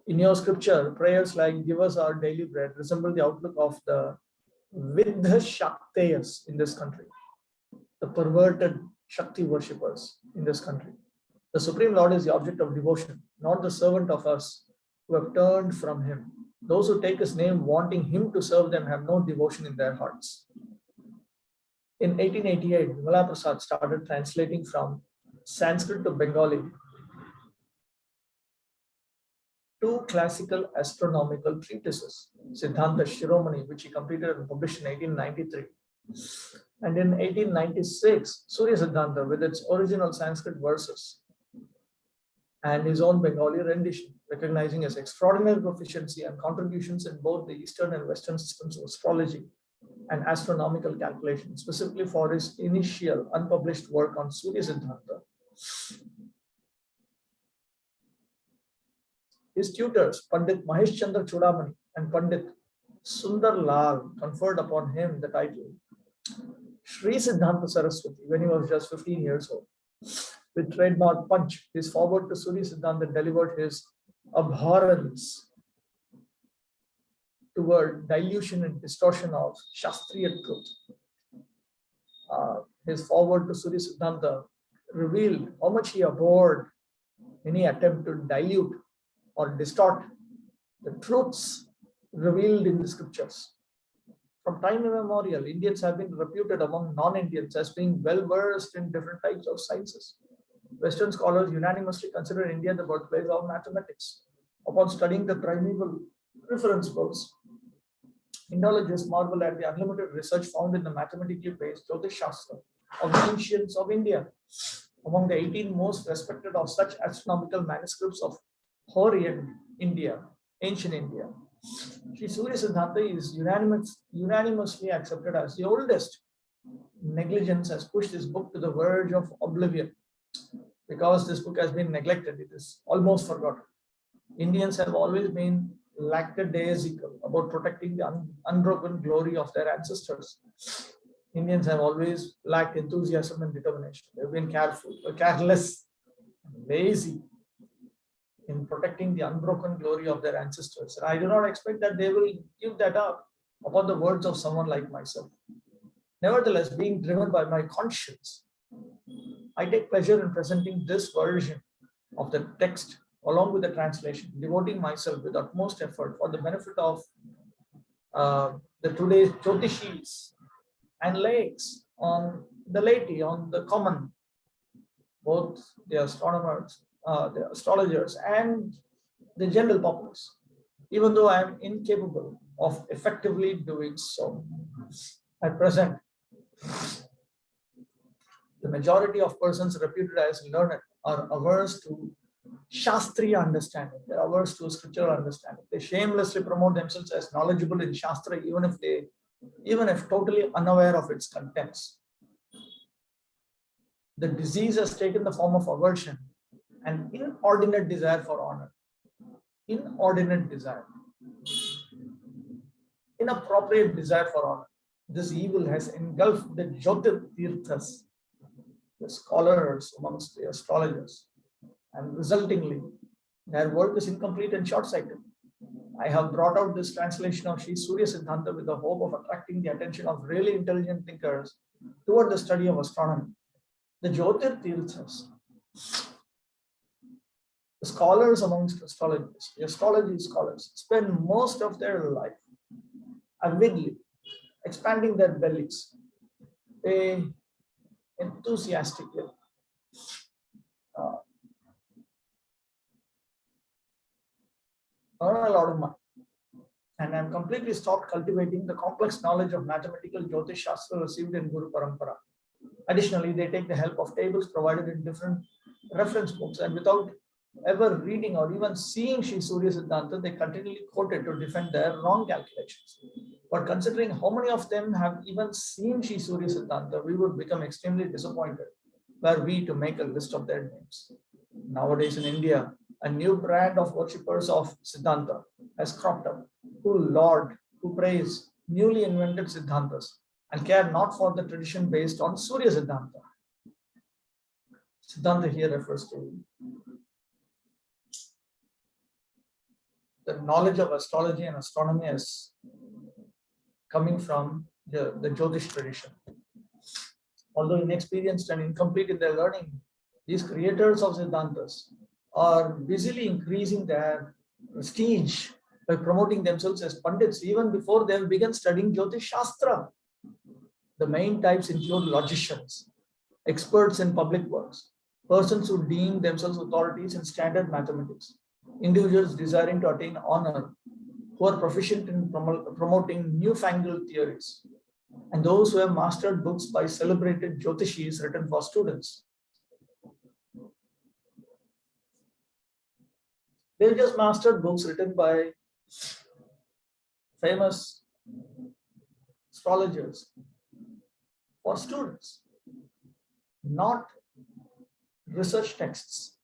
In your scripture, prayers like give us our daily bread resemble the outlook of the Vidha Shakteyas in this country, the perverted Shakti worshippers in this country. The Supreme Lord is the object of devotion, not the servant of us who have turned from him. Those who take his name wanting him to serve them have no devotion in their hearts. In 1888, Vimala Prasad started translating from Sanskrit to Bengali 2 classical astronomical treatises, Siddhanta Shiromani, which he completed and published in 1893. And in 1896, Surya Siddhanta with its original Sanskrit verses and his own Bengali rendition, recognizing his extraordinary proficiency and contributions in both the Eastern and Western systems of astrology and astronomical calculation, specifically for his initial unpublished work on Surya Siddhanta. His tutors, Pandit Mahesh Chandra Chudamani and Pandit Sundar Lal, conferred upon him the title Sri Siddhanta Saraswati when he was just 15 years old. With trademark punch, his forward to Surya Siddhanta delivered his abhorrence toward dilution and distortion of Shastriya truth. His foreword to Surya Siddhanta revealed how much he abhorred any attempt to dilute or distort the truths revealed in the scriptures. From time immemorial, Indians have been reputed among non-Indians as being well-versed in different types of sciences. Western scholars unanimously consider India the birthplace of mathematics. Upon studying the primeval reference books, Indologists marvel at the unlimited research found in the mathematically based Jyotish Shastra of the ancients of India. Among the 18 most respected of such astronomical manuscripts of Hoary India, ancient India, Sri Surya Siddhanta is unanimously accepted as the oldest. Negligence has pushed this book to the verge of oblivion. Because this book has been neglected, it is almost forgotten. Indians have always been lackadaisical about protecting the unbroken glory of their ancestors. Indians have always lacked enthusiasm and determination. They've been careless, lazy in protecting the unbroken glory of their ancestors. And I do not expect that they will give that up upon the words of someone like myself. Nevertheless, being driven by my conscience, I take pleasure in presenting this version of the text along with the translation, devoting myself with utmost effort for the benefit of the today's Jyotishis and laity, on the common, both the astronomers, the astrologers, and the general populace, even though I am incapable of effectively doing so. At present, the majority of persons reputed as learned are averse to Shastriya understanding. They're averse to scriptural understanding. They shamelessly promote themselves as knowledgeable in Shastra, even if totally unaware of its contents. The disease has taken the form of aversion and inordinate desire for honor. Inordinate desire. Inappropriate desire for honor. This evil has engulfed the Jyotirthas, the scholars amongst the astrologers, and resultingly, their work is incomplete and short-sighted. I have brought out this translation of Sri Surya Siddhanta with the hope of attracting the attention of really intelligent thinkers toward the study of astronomy. The Jyotirthas, the scholars amongst astrologers, the astrology scholars, spend most of their life avidly expanding their bellies. They enthusiastically earn a lot of money, and I'm completely stopped cultivating the complex knowledge of mathematical Jyotish Shastra received in Guru Parampara. Additionally, they take the help of tables provided in different reference books, and without ever reading or even seeing Sri Surya Siddhanta, they continually quote it to defend their wrong calculations. But considering how many of them have even seen Sri Surya Siddhanta, we would become extremely disappointed were we to make a list of their names. Nowadays in India, a new brand of worshippers of Siddhanta has cropped up, who praise newly invented Siddhantas and care not for the tradition based on Surya Siddhanta. Siddhanta here refers to the knowledge of astrology and astronomy as coming from the Jyotish tradition. Although inexperienced and incomplete in their learning, these creators of Siddhantas are busily increasing their prestige by promoting themselves as Pandits even before they have begun studying Jyotish Shastra. The main types include logicians, experts in public works, persons who deem themselves authorities in standard mathematics, individuals desiring to attain honor, who are proficient in promoting newfangled theories, and those who have mastered books by celebrated Jyotishis written for students. They've just mastered books written by famous astrologers for students, not research texts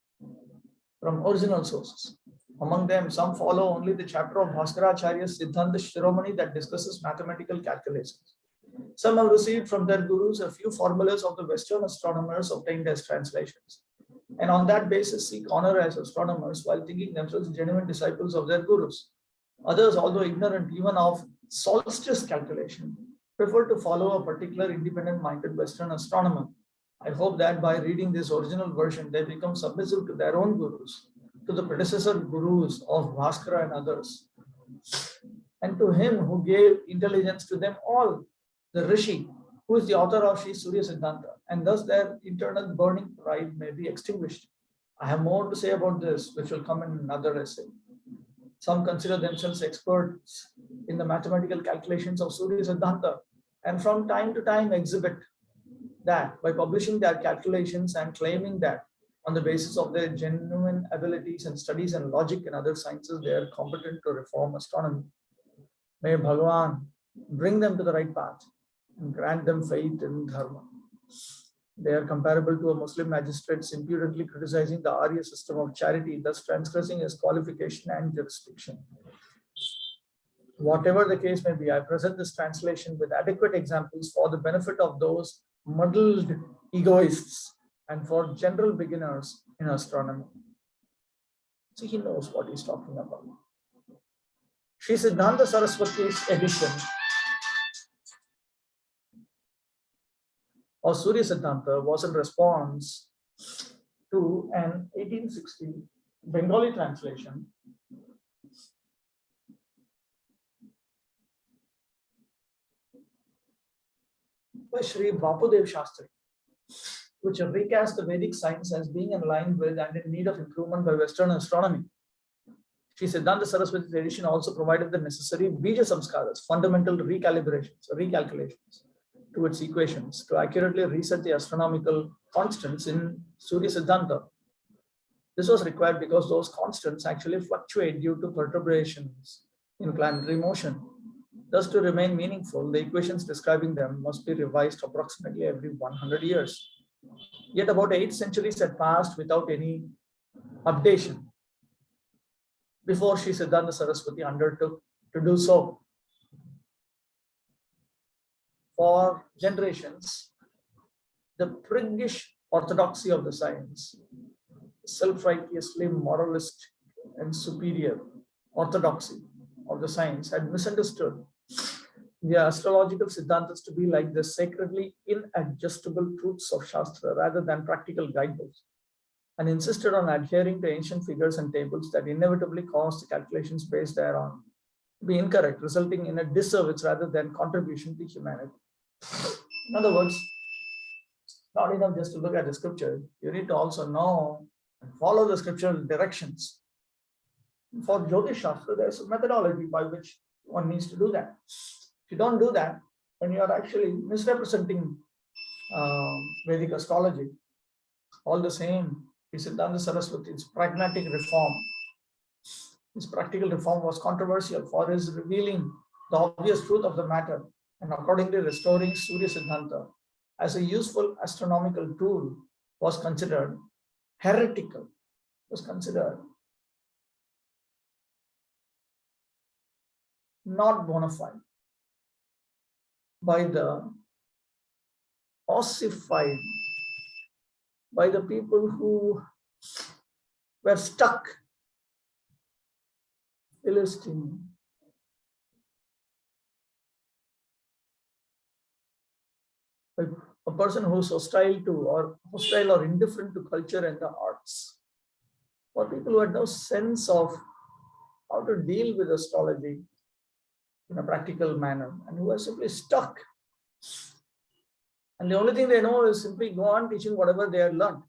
from original sources. Among them, some follow only the chapter of Bhaskaracharya's Siddhanta Shiromani that discusses mathematical calculations. Some have received from their gurus a few formulas of the Western astronomers obtained as translations, and on that basis seek honor as astronomers while thinking themselves genuine disciples of their gurus. Others, although ignorant even of solstice calculation, prefer to follow a particular independent-minded Western astronomer. I hope that by reading this original version, they become submissive to their own gurus, to the predecessor gurus of Bhaskara and others, and to him who gave intelligence to them all, the Rishi, who is the author of Sri Surya Siddhanta, and thus their internal burning pride may be extinguished. I have more to say about this, which will come in another essay. Some consider themselves experts in the mathematical calculations of Surya Siddhanta, and from time to time exhibit that by publishing their calculations and claiming that on the basis of their genuine abilities and studies in logic and other sciences, they are competent to reform astronomy. May Bhagavan bring them to the right path and grant them faith in Dharma. They are comparable to a Muslim magistrate impudently criticizing the Arya system of charity, thus transgressing his qualification and jurisdiction. Whatever the case may be, I present this translation with adequate examples for the benefit of those muddled egoists and for general beginners in astronomy. See, he knows what he's talking about. Sri Siddhanta Saraswati's edition of Surya Siddhanta was in response to an 1860 Bengali translation by Sri Bapudev Shastri, which recast the Vedic science as being in line with and in need of improvement by Western astronomy. Sri Siddhanta Saraswati's edition also provided the necessary Bija Samskaras, fundamental recalculations to its equations to accurately reset the astronomical constants in Surya Siddhanta. This was required because those constants actually fluctuate due to perturbations in planetary motion. Thus, to remain meaningful, the equations describing them must be revised approximately every 100 years. Yet about 8 centuries had passed without any updation before Sri Siddhanta Saraswati undertook to do so. For generations, the priggish orthodoxy of the science, self-righteously moralist and superior orthodoxy of the science had misunderstood the astrological siddhantas to be like the sacredly inadjustable truths of Shastra rather than practical guidebooks, and insisted on adhering to ancient figures and tables that inevitably caused the calculations based thereon to be incorrect, resulting in a disservice rather than contribution to humanity. In other words, not enough just to look at the scripture, you need to also know and follow the scriptural directions. For Jyotish Shastra, there's a methodology by which one needs to do that. If you don't do that, then you are actually misrepresenting Vedic astrology. All the same, Siddhanta Saraswati's pragmatic reform, his practical reform was controversial for his revealing the obvious truth of the matter and accordingly restoring Surya Siddhanta as a useful astronomical tool was considered heretical, was considered not bona fide by the ossified, by the people who were stuck, Philistine, by a person who is hostile or indifferent to culture and the arts, for people who had no sense of how to deal with astrology in a practical manner and who are simply stuck. And the only thing they know is simply go on teaching whatever they had learned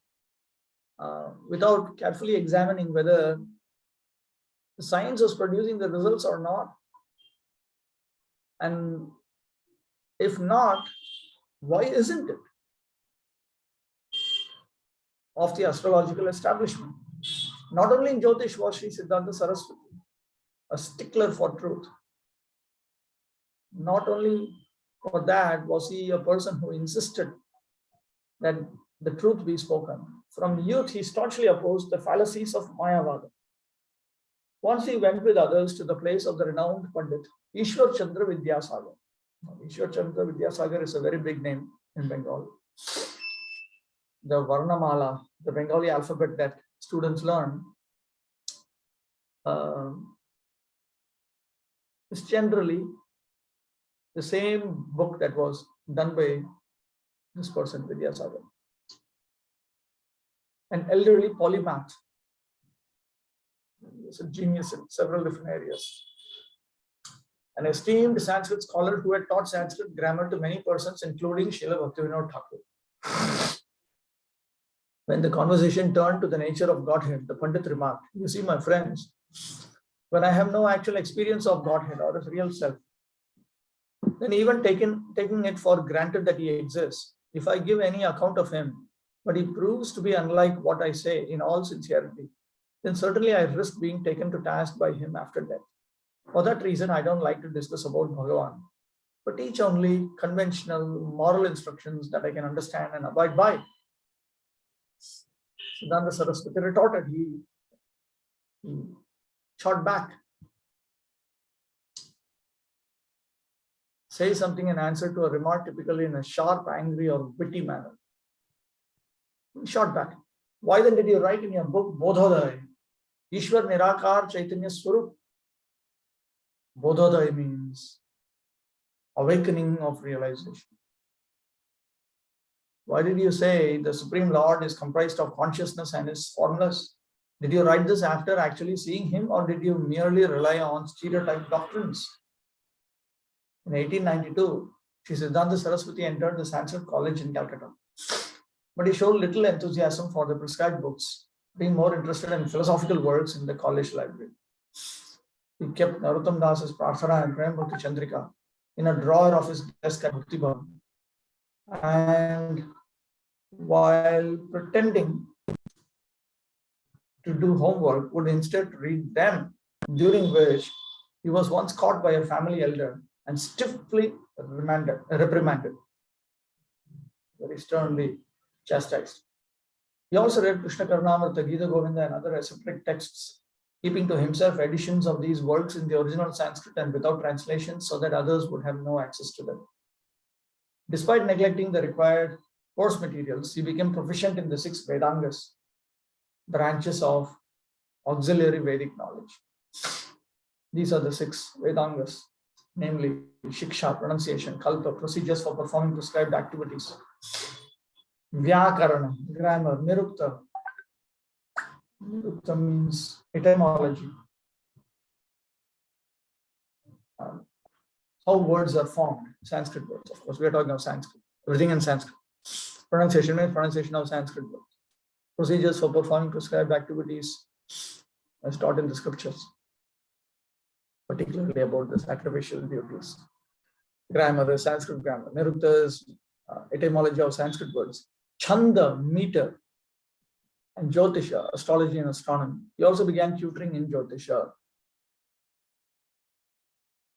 without carefully examining whether the science was producing the results or not. And if not, why isn't it? Of the astrological establishment. Not only in Jyotish was Sri Siddhanta Saraswati a stickler for truth. Not only for that was he a person who insisted that the truth be spoken. From youth, he staunchly opposed the fallacies of Mayavada. Once he went with others to the place of the renowned Pandit, Ishwar Chandra Vidyasagar. Ishwar Chandra Vidyasagar is a very big name in Bengal. The Varnamala, the Bengali alphabet that students learn, is generally the same book that was done by this person, Vidyasagar. An elderly polymath. He's a genius in several different areas. An esteemed Sanskrit scholar who had taught Sanskrit grammar to many persons, including Srila Bhaktivinoda Thakur. When the conversation turned to the nature of Godhead, the Pandit remarked, "You see, my friends, when I have no actual experience of Godhead or his real self, then even taking it for granted that he exists, if I give any account of him, but he proves to be unlike what I say in all sincerity, then certainly I risk being taken to task by him after death. For that reason, I don't like to discuss about Bhagavan, but teach only conventional moral instructions that I can understand and abide by." Siddhanta Saraswati retorted. He shot back. Say something in answer to a remark, typically in a sharp, angry, or witty manner. He shot back. Why then did you write in your book Bodhodaya, Ishwar Nirakar Chaitanya Swarup? Bodhodaya means awakening of realization. Why did you say the Supreme Lord is comprised of consciousness and is formless? Did you write this after actually seeing him, or did you merely rely on stereotyped doctrines? In 1892, Sri Siddhanta Saraswati entered the Sanskrit College in Calcutta. But he showed little enthusiasm for the prescribed books, being more interested in philosophical works in the college library. He kept Narottam Das's Prarthana and Prem Bhakti Chandrika in a drawer of his desk at Bhakti Bhavan. And while pretending to do homework, would instead read them, during which he was once caught by a family elder and stiffly reprimanded, very sternly chastised. He also read Krishna Karnamrita, Gita Govinda, and other esoteric texts, keeping to himself editions of these works in the original Sanskrit and without translations so that others would have no access to them. Despite neglecting the required course materials, he became proficient in the 6 Vedangas, branches of auxiliary Vedic knowledge. These are the 6 Vedangas, namely Shiksha, pronunciation, Kalpa, procedures for performing prescribed activities, Vyakarana, grammar, Nirukta. Nirukta means etymology. How words are formed, Sanskrit words, of course, we are talking of Sanskrit, everything in Sanskrit. Pronunciation means pronunciation of Sanskrit words. Procedures for performing prescribed activities as taught in the scriptures, particularly about the sacrificial duties. Grammar, the Sanskrit grammar. Nirukta is etymology of Sanskrit words. Chanda, meter, and Jyotisha, astrology and astronomy. He also began tutoring in Jyotisha.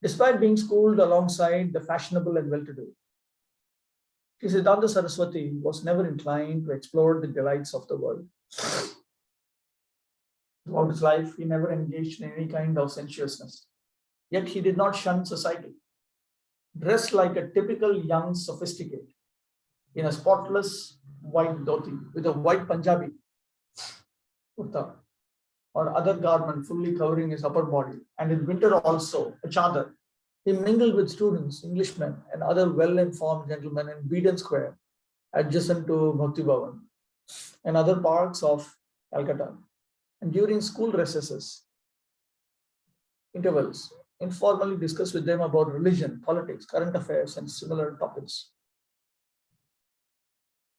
Despite being schooled alongside the fashionable and well-to-do, Sri Siddhanta Saraswati was never inclined to explore the delights of the world. Throughout his life, he never engaged in any kind of sensuousness. Yet he did not shun society. Dressed like a typical young sophisticate, in a spotless white dhoti with a white Punjabi kurta or other garment fully covering his upper body, and in winter also a chadar, he mingled with students, Englishmen, and other well-informed gentlemen in Beedon Square, adjacent to Bhakti Bhavan, and other parts of Calcutta. And during school recesses, intervals, informally discussed with them about religion, politics, current affairs, and similar topics.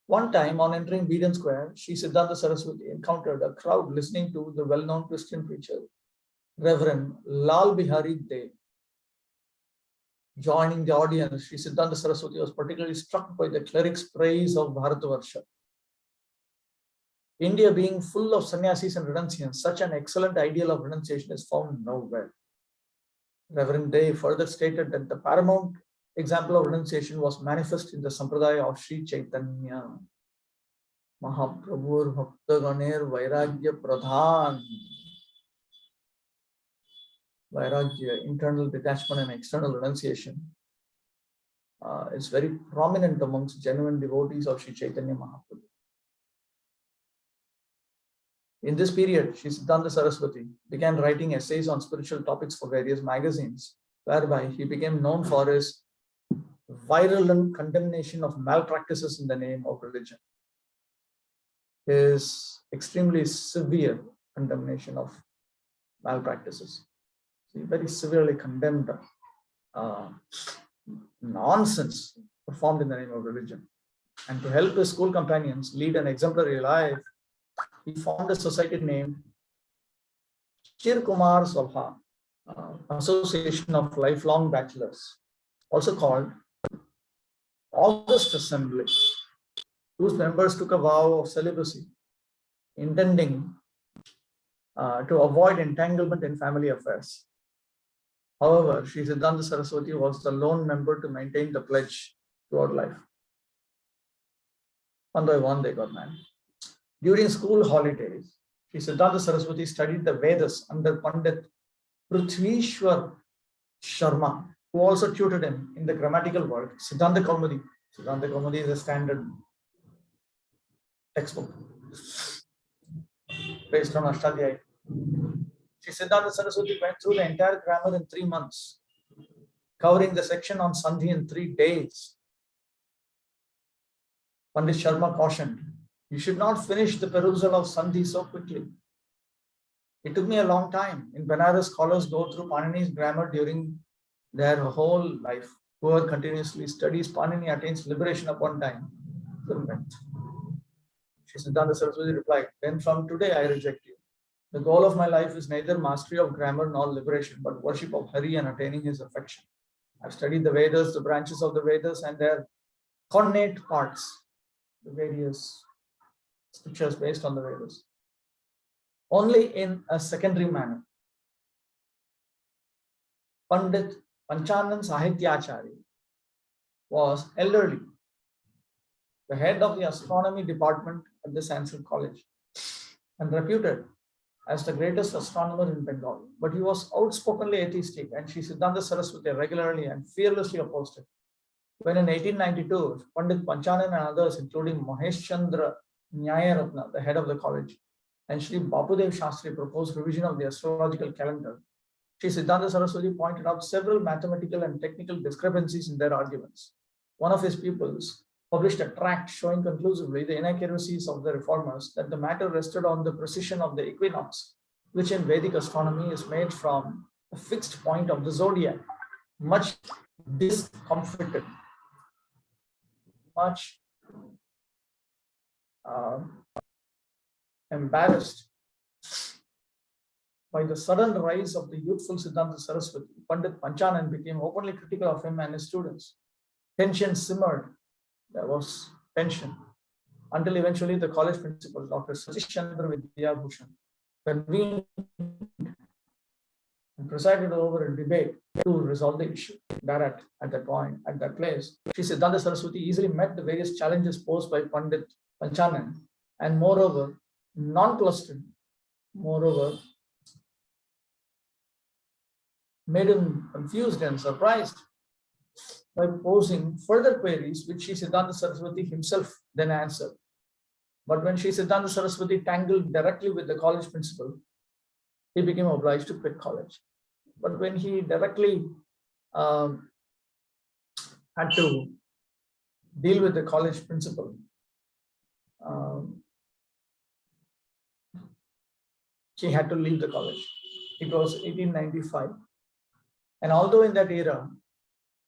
One time, on entering Beedon Square, Sri Siddhanta Saraswati encountered a crowd listening to the well-known Christian preacher, Reverend Lal Bihari Dev. Joining the audience, Sri Siddhanta Saraswati was particularly struck by the cleric's praise of Bharatavarsha. India being full of sannyasis and renunciants, such an excellent ideal of renunciation is found nowhere. Reverend Dev further stated that the paramount example of renunciation was manifest in the Sampradaya of Sri Chaitanya. Mahaprabhur Bhakta Ganer Vairagya Pradhan. Vairagya, internal detachment and external renunciation, is very prominent amongst genuine devotees of Sri Chaitanya Mahaprabhu. In this period, Sri Siddhanta Saraswati began writing essays on spiritual topics for various magazines whereby he became known for his virulent condemnation of malpractices in the name of religion. His extremely severe condemnation of malpractices. He very severely condemned nonsense performed in the name of religion. And to help his school companions lead an exemplary life, he formed a society named Chir Kumar Sabha, Association of Lifelong Bachelors, also called August Assembly, whose members took a vow of celibacy, intending to avoid entanglement in family affairs. However, Sri Siddhanta Saraswati was the lone member to maintain the pledge throughout life. One by one, they got married. During school holidays, Sri Siddhanta Saraswati studied the Vedas under Pandit Prithvishwar Sharma, who also tutored him in the grammatical work, Siddhanta Kaumudi. Siddhanta Kaumudi is a standard textbook based on Ashtadhyayi. Sri Siddhanta Saraswati went through the entire grammar in 3 months, covering the section on Sandhi in 3 days. Pandit Sharma cautioned, "You should not finish the perusal of Sandhi so quickly. It took me a long time. In Banaras, scholars go through Panini's grammar during their whole life. Whoever continuously studies Panini attains liberation upon time." Sri Siddhanta Saraswati replied, "Then from today I reject you. The goal of my life is neither mastery of grammar nor liberation, but worship of Hari and attaining his affection. I've studied the Vedas, the branches of the Vedas and their connate parts, the various scriptures based on the Vedas, only in a secondary manner. Pandit Panchanan Sahityachari was elderly, the head of the astronomy department at the Sanskrit College, and reputed as the greatest astronomer in Bengal. But he was outspokenly atheistic, and Sri Siddhanta Saraswati regularly and fearlessly opposed it. When in 1892, Pandit Panchanan and others, including Mahesh Chandra Nyayaratna, the head of the college, and Sri Bapudev Shastri proposed revision of the astrological calendar, Sri Siddhanta Saraswati pointed out several mathematical and technical discrepancies in their arguments. One of his pupils published a tract showing conclusively the inaccuracies of the reformers, that the matter rested on the precision of the equinox, which in Vedic astronomy is made from a fixed point of the zodiac. Much discomfited, much embarrassed by the sudden rise of the youthful Siddhanta Saraswati, Pandit Panchanan became openly critical of him and his students. Tension simmered. There was tension until eventually the college principal, Dr. Satish Chandra Vidyabhushan, convened and presided over a debate to resolve the issue. At that place, Sri Siddhanta Saraswati easily met the various challenges posed by Pandit Panchanan, and moreover, nonplussed, made him confused and surprised by posing further queries, which Sri Siddhanta Saraswati himself then answered. But when Sri Siddhanta Saraswati tangled directly with the college principal, he became obliged to quit college. But when he directly had to deal with the college principal, he had to leave the college. It was 1895. And although in that era,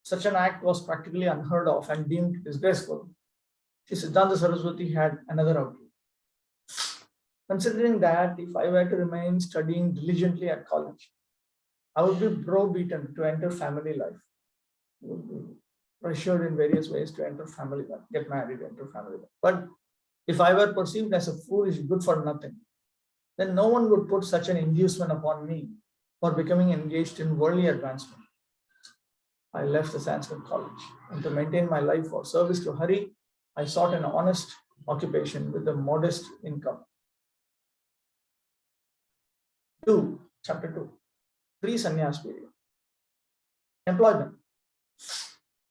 such an act was practically unheard of and deemed disgraceful, Sri Siddhanta Saraswati had another outlook. Considering that if I were to remain studying diligently at college, I would be browbeaten to enter family life. I would be pressured in various ways to enter family life, get married, enter family life. But if I were perceived as a foolish, good for nothing, then no one would put such an inducement upon me for becoming engaged in worldly advancement. I left the Sanskrit college, and to maintain my life for service to Hari, I sought an honest occupation with a modest income. Chapter 2, pre-sannyas period. Employment.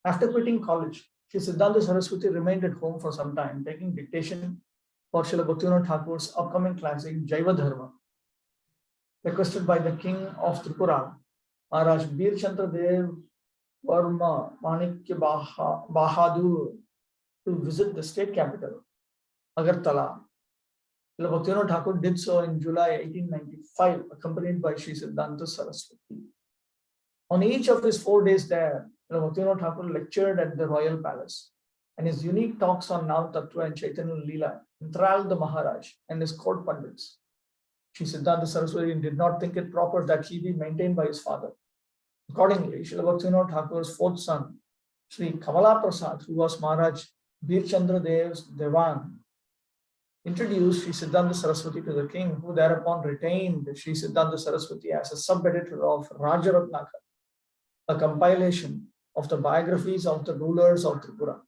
After quitting college, Sri Siddhanta Saraswati remained at home for some time, taking dictation for Srila Bhaktivinoda Thakur's upcoming classic Jaiva Dharma, requested by the king of Tripura Maharaj Bir Chandra Dev Varma Manikya Bahadur to visit the state capital, Agartala. Bhaktivinoda Thakur did so in July 1895, accompanied by Sri Siddhanta Saraswati. On each of his 4 days there, Bhaktivinoda Thakur lectured at the royal palace, and his unique talks on Nav Tattva and Chaitanya Leela enthralled the Maharaj and his court pundits. Sri Siddhanta Saraswati did not think it proper that he be maintained by his father. Accordingly, Srila Bhaktivinoda Thakur's fourth son, Sri Kamala Prasad, who was Maharaj Bir Chandra Dev's Devan, introduced Sri Siddhanta Saraswati to the king, who thereupon retained Sri Siddhanta Saraswati as a sub-editor of Rajaratnakar, a compilation of the biographies of the rulers of Tripura.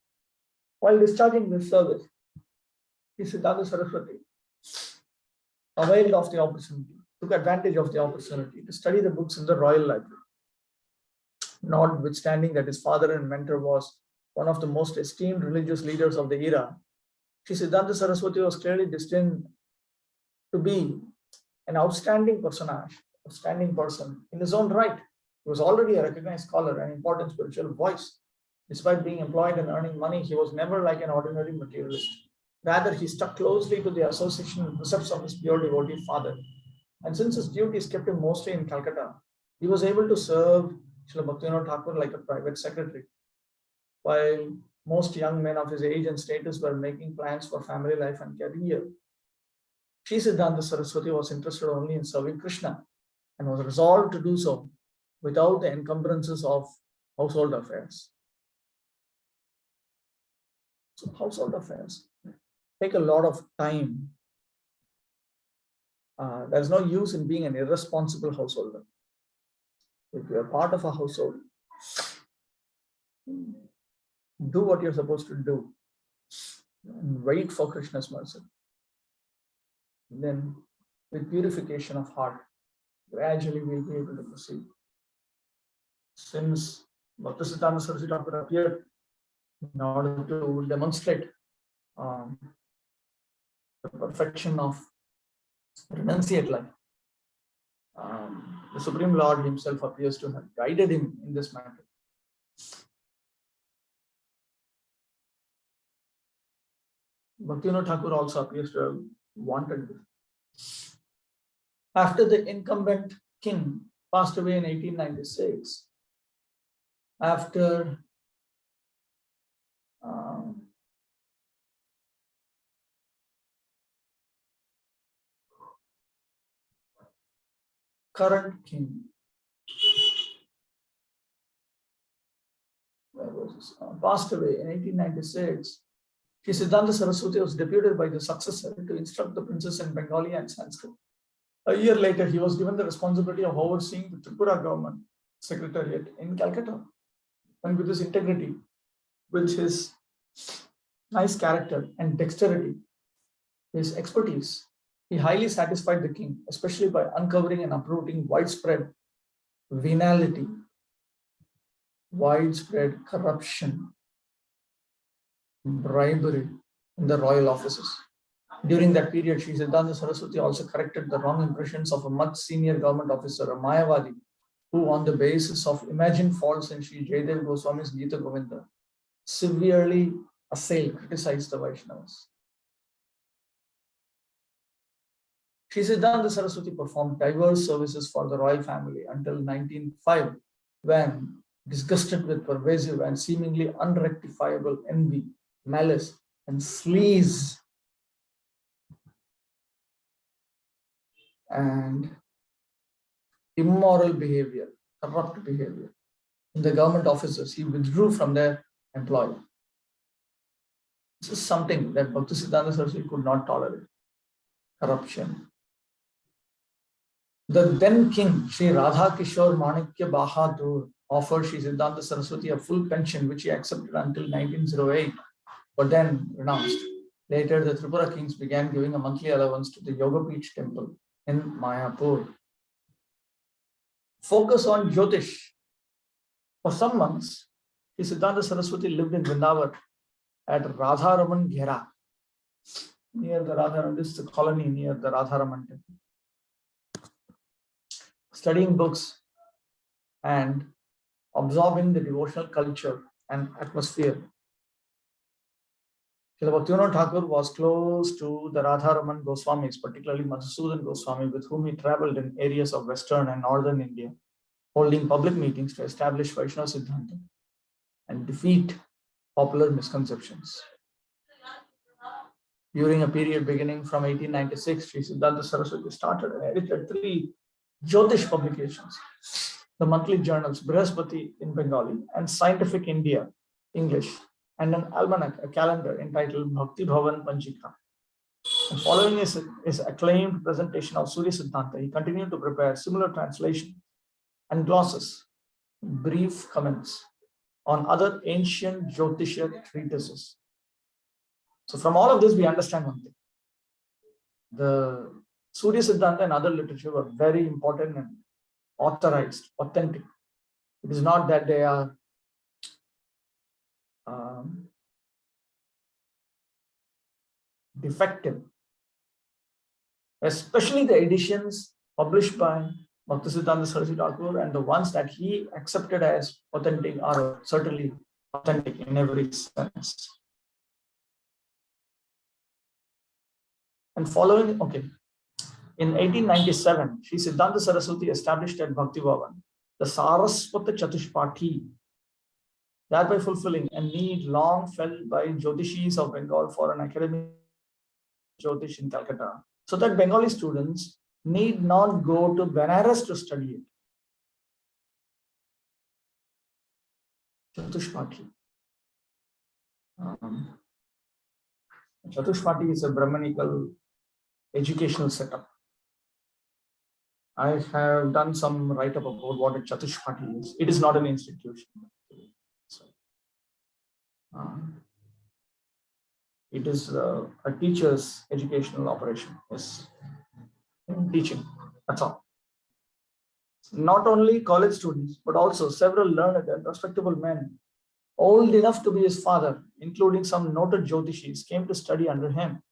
While discharging this service, Sri Siddhanta Saraswati availed of the opportunity, took advantage of the opportunity to study the books in the royal library. Notwithstanding that his father and mentor was one of the most esteemed religious leaders of the era, Sri Siddhanta Saraswati was clearly destined to be an outstanding person in his own right. He was already a recognized scholar and important spiritual voice. Despite being employed and earning money, he was never like an ordinary materialist. Rather, he stuck closely to the association and precepts of his pure devotee father. And since his duties kept him mostly in Calcutta, he was able to serve Srila Bhaktivinoda Thakur like a private secretary. While most young men of his age and status were making plans for family life and career, Sri Siddhanta Saraswati was interested only in serving Krishna and was resolved to do so without the encumbrances of household affairs. So household affairs take a lot of time. There's no use in being an irresponsible householder. If you're part of a household, do what you're supposed to do and wait for Krishna's mercy. Then, with purification of heart, gradually we'll be able to proceed. Since Bhaktisiddhanta Saraswati Thakur appeared in order to demonstrate the perfection of renunciate life, the Supreme Lord himself appears to have guided him in this matter. Bhaktivinoda Thakur also appears to have wanted this. After the incumbent king passed away in 1896, after current king passed away in 1896, Sri Siddhanta Saraswati was deputed by the successor to instruct the princess in Bengali and Sanskrit. A year later, he was given the responsibility of overseeing the Tripura government secretariat in Calcutta. And with his integrity, with his nice character and dexterity, his expertise, he highly satisfied the king, especially by uncovering and uprooting widespread venality, widespread corruption, bribery in the royal offices. During that period, Sri Siddhanta Saraswati also corrected the wrong impressions of a much senior government officer, a Mayavadi, who, on the basis of imagined faults in Sri Jayadev Goswami's Gita Govinda, severely criticized the Vaishnavas. Sri Siddhanta Saraswati performed diverse services for the royal family until 1905, when, disgusted with pervasive and seemingly unrectifiable envy, malice, and sleaze, and immoral behavior, corrupt behavior in the government offices, he withdrew from their employ. This is something that Bhaktisiddhanta Saraswati could not tolerate. Corruption. The then king, Sri Radha Kishore Manikya Bahadur, offered Sri Siddhanta Saraswati a full pension, which he accepted until 1908, but then renounced. Later, the Tripura kings began giving a monthly allowance to the Yogapeeth temple in Mayapur. Focus on Jyotish. For some months, Sri Siddhanta Saraswati lived in Vrindavan at Radharaman Ghera, near the Radharaman. This is a colony near the Radharaman temple, studying books and absorbing the devotional culture and atmosphere. Srila Bhaktivinoda Thakur was close to the Radharaman Goswamis, particularly Madhusudan Goswami, with whom he traveled in areas of western and northern India, holding public meetings to establish Vaishnava Siddhanta and defeat popular misconceptions. During a period beginning from 1896, Sri Siddhanta Saraswati started and edited 3 Jyotish publications: the monthly journals Brihaspati in Bengali and Scientific India, English, and an almanac, a calendar entitled Bhakti Bhavan Panchika. And following his acclaimed presentation of Surya Siddhanta, he continued to prepare similar translations and glosses, brief comments on other ancient Jyotisha treatises. So from all of this, we understand one thing. The Surya Siddhanta and other literature were very important and authorized, authentic. It is not that they are defective. Especially the editions published by Bhaktisiddhanta Saraswati Thakur and the ones that he accepted as authentic are certainly authentic in every sense. And following, in 1897, Sri Siddhanta Saraswati established at Bhakti Bhavan the Saraswata Chatushpathi, thereby fulfilling a need long felt by Jyotishis of Bengal for an academic Jyotish in Calcutta, so that Bengali students need not go to Benares to study it. Chatushpathi. Chatushpathi is a Brahmanical educational setup. I have done some write-up about what a Chatushpathi is. It is not an institution. So, it is a teacher's educational operation. Yes, teaching. That's all. Not only college students, but also several learned and respectable men, old enough to be his father, including some noted Jyotishis, came to study under him.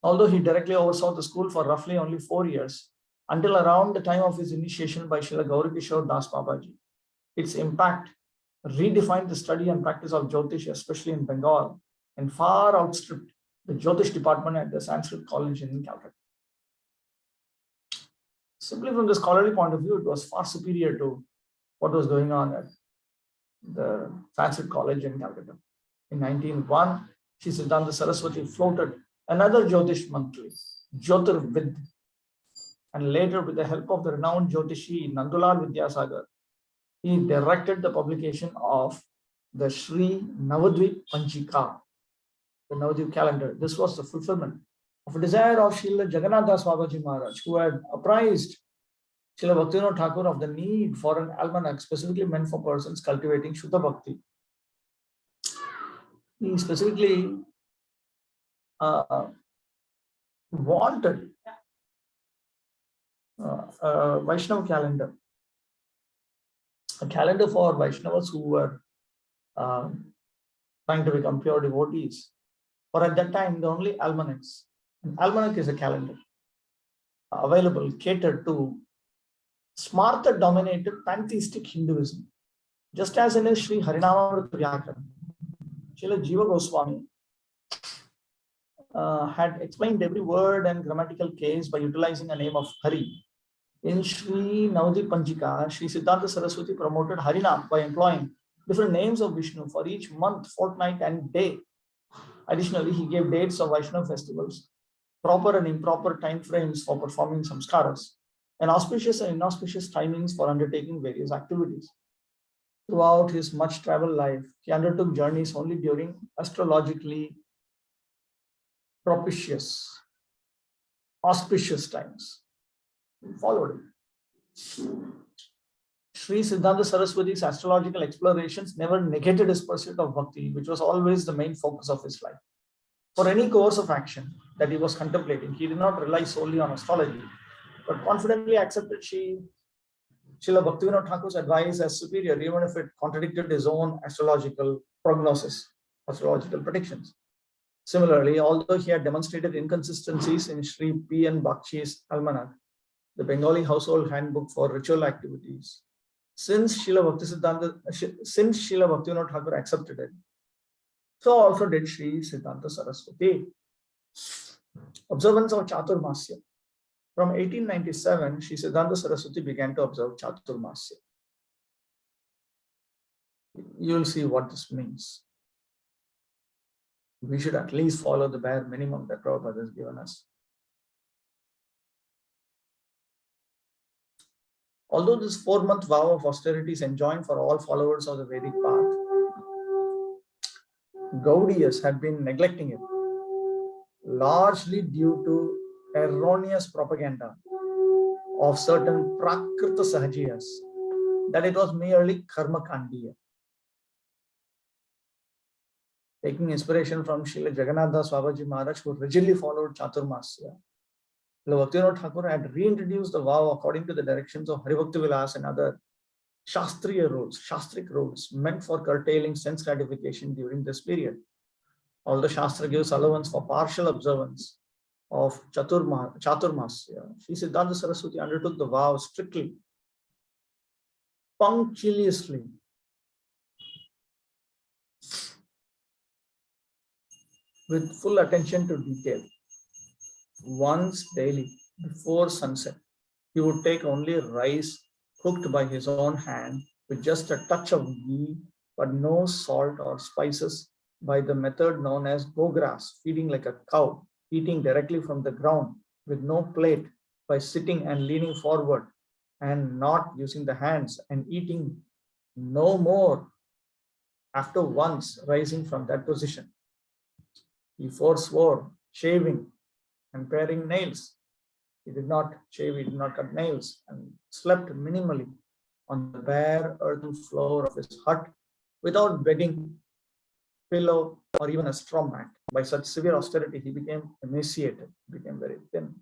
Although he directly oversaw the school for roughly only 4 years, until around the time of his initiation by Srila Gauranga Das Babaji. Its impact redefined the study and practice of Jyotish, especially in Bengal, and far outstripped the Jyotish department at the Sanskrit College in Calcutta. Simply from the scholarly point of view, it was far superior to what was going on at the Sanskrit College in Calcutta. In 1901, Sri Siddhanta Saraswati floated another Jyotish monthly, Jyotirvid, and later, with the help of the renowned Jyotishi Nandulal Vidyasagar, he directed the publication of the Sri Navadvip Panchika, the Navadvip calendar. This was the fulfillment of a desire of Srila Jagannath Das Babaji Maharaj, who had apprised Srila Bhaktivinoda Thakur of the need for an almanac specifically meant for persons cultivating Shuddha Bhakti. He specifically wanted a Vaishnava calendar, a calendar for Vaishnavas who were trying to become pure devotees. For at that time, the only almanacs. An almanac is a calendar available, catered to Smartha-dominated pantheistic Hinduism. Just as in his Sri Harinamamrita Vyakaran, Srila Jiva Goswami had explained every word and grammatical case by utilizing a name of Hari. In Sri Navadvip Panchika, Sri Siddhanta Saraswati promoted Harinam by employing different names of Vishnu for each month, fortnight, and day. Additionally, he gave dates of Vaishnava festivals, proper and improper time frames for performing samskaras, and auspicious and inauspicious timings for undertaking various activities. Throughout his much traveled life, he undertook journeys only during astrologically auspicious times. He followed him. Sri Siddhanta Saraswati's astrological explorations never negated his pursuit of bhakti, which was always the main focus of his life. For any course of action that he was contemplating, he did not rely solely on astrology, but confidently accepted Srila Bhaktivinoda Thakur's advice as superior, even if it contradicted his own astrological prognosis, astrological predictions. Similarly, although he had demonstrated inconsistencies in Sri P. N. Bakshi's almanac, the Bengali household handbook for ritual activities, since Srila Bhaktivinoda Thakur accepted it, so also did Sri Siddhanta Saraswati. Observance of Chaturmasya. From 1897, Sri Siddhanta Saraswati began to observe Chaturmasya. You will see what this means. We should at least follow the bare minimum that Prabhupada has given us. Although this 4-month vow of austerity is enjoined for all followers of the Vedic path, Gaudiyas had been neglecting it, largely due to erroneous propaganda of certain Prakrita Sahajiyas, that it was merely Karma Kandiya. Taking inspiration from Srila Jagannatha Swabaji Maharaj, who rigidly followed Chaturmasya, Bhaktivinoda Thakur had reintroduced the vow according to the directions of Haribhakti Vilas and other Shastriya rules, Shastric rules, meant for curtailing sense gratification during this period. Although Shastra gives allowance for partial observance of Chaturmasya, Sri Siddhanta Saraswati undertook the vow strictly, punctiliously, with full attention to detail. Once daily, before sunset, he would take only rice cooked by his own hand with just a touch of ghee, but no salt or spices, by the method known as go grass, feeding like a cow, eating directly from the ground with no plate, by sitting and leaning forward and not using the hands, and eating no more after once rising from that position. He forswore shaving and paring nails. He did not shave, he did not cut nails, and slept minimally on the bare earthen floor of his hut without bedding, pillow, or even a straw mat. By such severe austerity, he became emaciated, became very thin.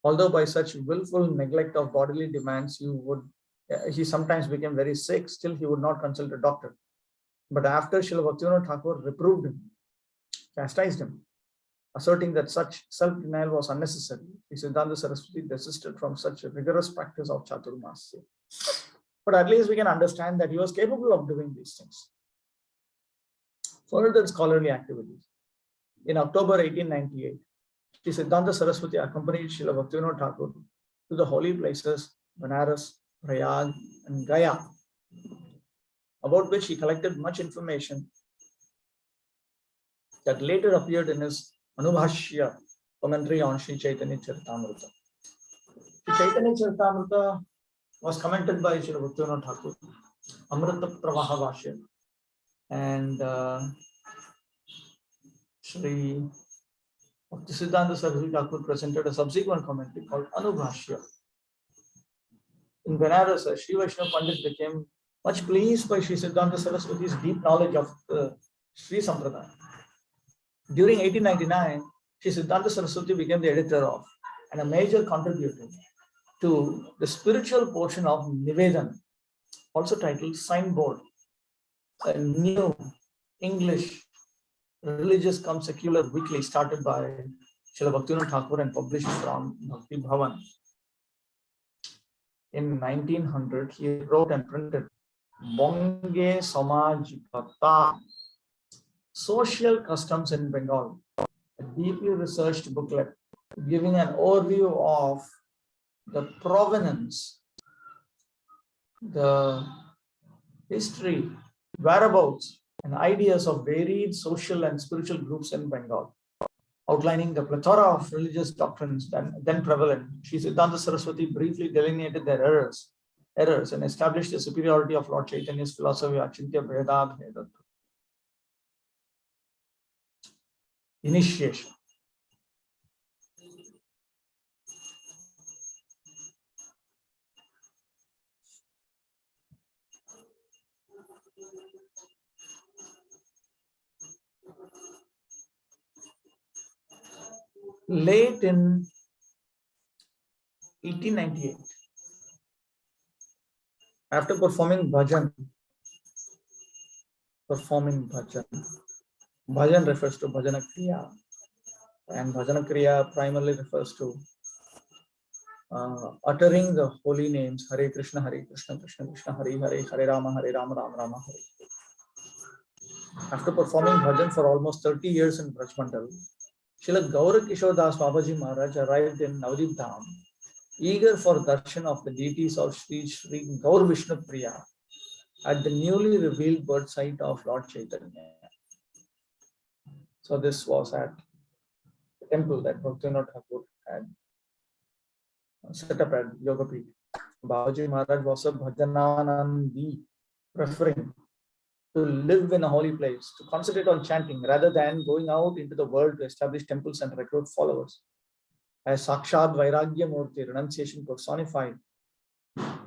Although by such willful neglect of bodily demands, he sometimes became very sick, still he would not consult a doctor. But after Srila Bhaktivinoda Thakur reproved him, chastised him, asserting that such self-denial was unnecessary, Sri Siddhanta Saraswati desisted from such a rigorous practice of Chaturmasya. But at least we can understand that he was capable of doing these things. Further scholarly activities. In October 1898, Sri Siddhanta Saraswati accompanied Srila Bhaktivinoda Thakur to the holy places Banaras, Prayag, and Gaya, about which he collected much information that later appeared in his Anubhashya commentary on Sri Chaitanya Charitamrita. Sri Chaitanya Charitamrita was commented by Sri Bhaktivinoda Thakur, Amrita Pravaha Bhashya, and Sri Siddhanta Saraswati Thakur presented a subsequent commentary called Anubhashya. In Benares, Sri Vaishnava Pandit became much pleased by Sri Siddhanta Saraswati's deep knowledge of the Sri Sampradaya. During 1899, Sri Siddhanta Saraswati became the editor of and a major contributor to the spiritual portion of Nivedan, also titled Signboard, a new English religious cum secular weekly started by Srila Bhaktivinoda Thakur and published from Bhakti Bhavan. In 1900, he wrote and printed Bonge Samajikata, Social Customs in Bengal, a deeply researched booklet giving an overview of the provenance, the history, whereabouts, and ideas of varied social and spiritual groups in Bengal, outlining the plethora of religious doctrines then prevalent. Sri Siddhanta Saraswati briefly delineated their errors and established the superiority of Lord Chaitanya's philosophy of Achintya Bheda Bhedatva. Initiation. Late in 1898, after performing bhajan refers to bhajana kriya, and bhajana kriya primarily refers to uttering the holy names Hare Krishna, Krishna Krishna, Hare Hare, Hare Rama, Rama Rama, Hare. After performing bhajan for almost 30 years in Braj Mandal, Srila Gauranga Das Babaji Maharaj arrived in Navadip Dham, eager for darshan of the deities of Sri Gaur Vishnu Priya at the newly revealed birth site of Lord Chaitanya. So this was at the temple that Bhaktivinoda Thakur had set up at Yogapeeth. Babaji Maharaj was a bhajananandi, preferring to live in a holy place, to concentrate on chanting rather than going out into the world to establish temples and recruit followers. As Sakshad Vairagya Murti, renunciation personified,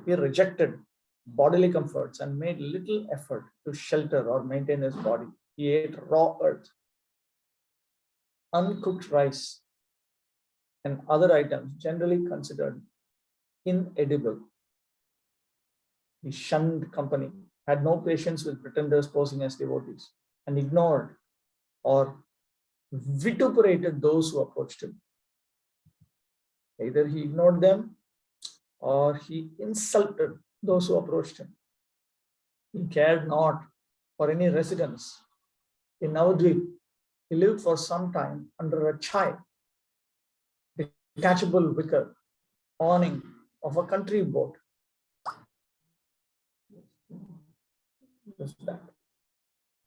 he rejected bodily comforts and made little effort to shelter or maintain his body. He ate raw earth, uncooked rice, and other items generally considered inedible. He shunned company, had no patience with pretenders posing as devotees, and ignored or vituperated those who approached him. Either he ignored them or he insulted those who approached him. He cared not for any residence. In Navadvip, he lived for some time under a chai, detachable wicker awning of a country boat. Just that.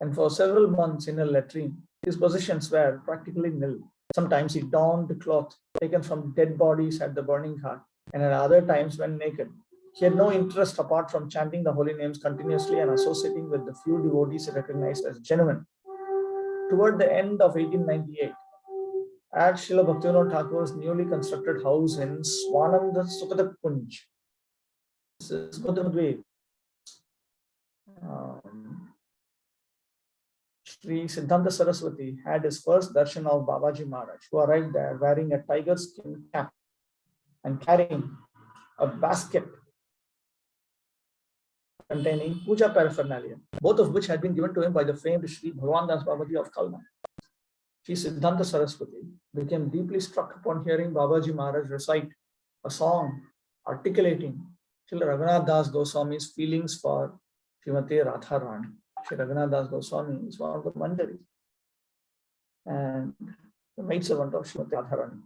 And for several months in a latrine, his possessions were practically nil. Sometimes he donned cloth taken from dead bodies at the burning ghat, and at other times when naked. He had no interest apart from chanting the holy names continuously and associating with the few devotees he recognized as genuine. Toward the end of 1898, at Srila Bhaktivinoda Thakur's newly constructed house in Swananda Sukata Kunj, this is Godamdve, Sri Siddhanta Saraswati had his first darshan of Babaji Maharaj, who arrived there wearing a tiger skin cap and carrying a basket containing puja paraphernalia, both of which had been given to him by the famed Sri Bhagwan Das Babaji of Kalna. Sri Siddhanta Saraswati became deeply struck upon hearing Babaji Maharaj recite a song articulating Srila Raghunath Das Goswami's feelings for Srimati Radharani. Sri Raghunath Das Goswami is one of the Manjaris and the maidservant of Srimati Radharani.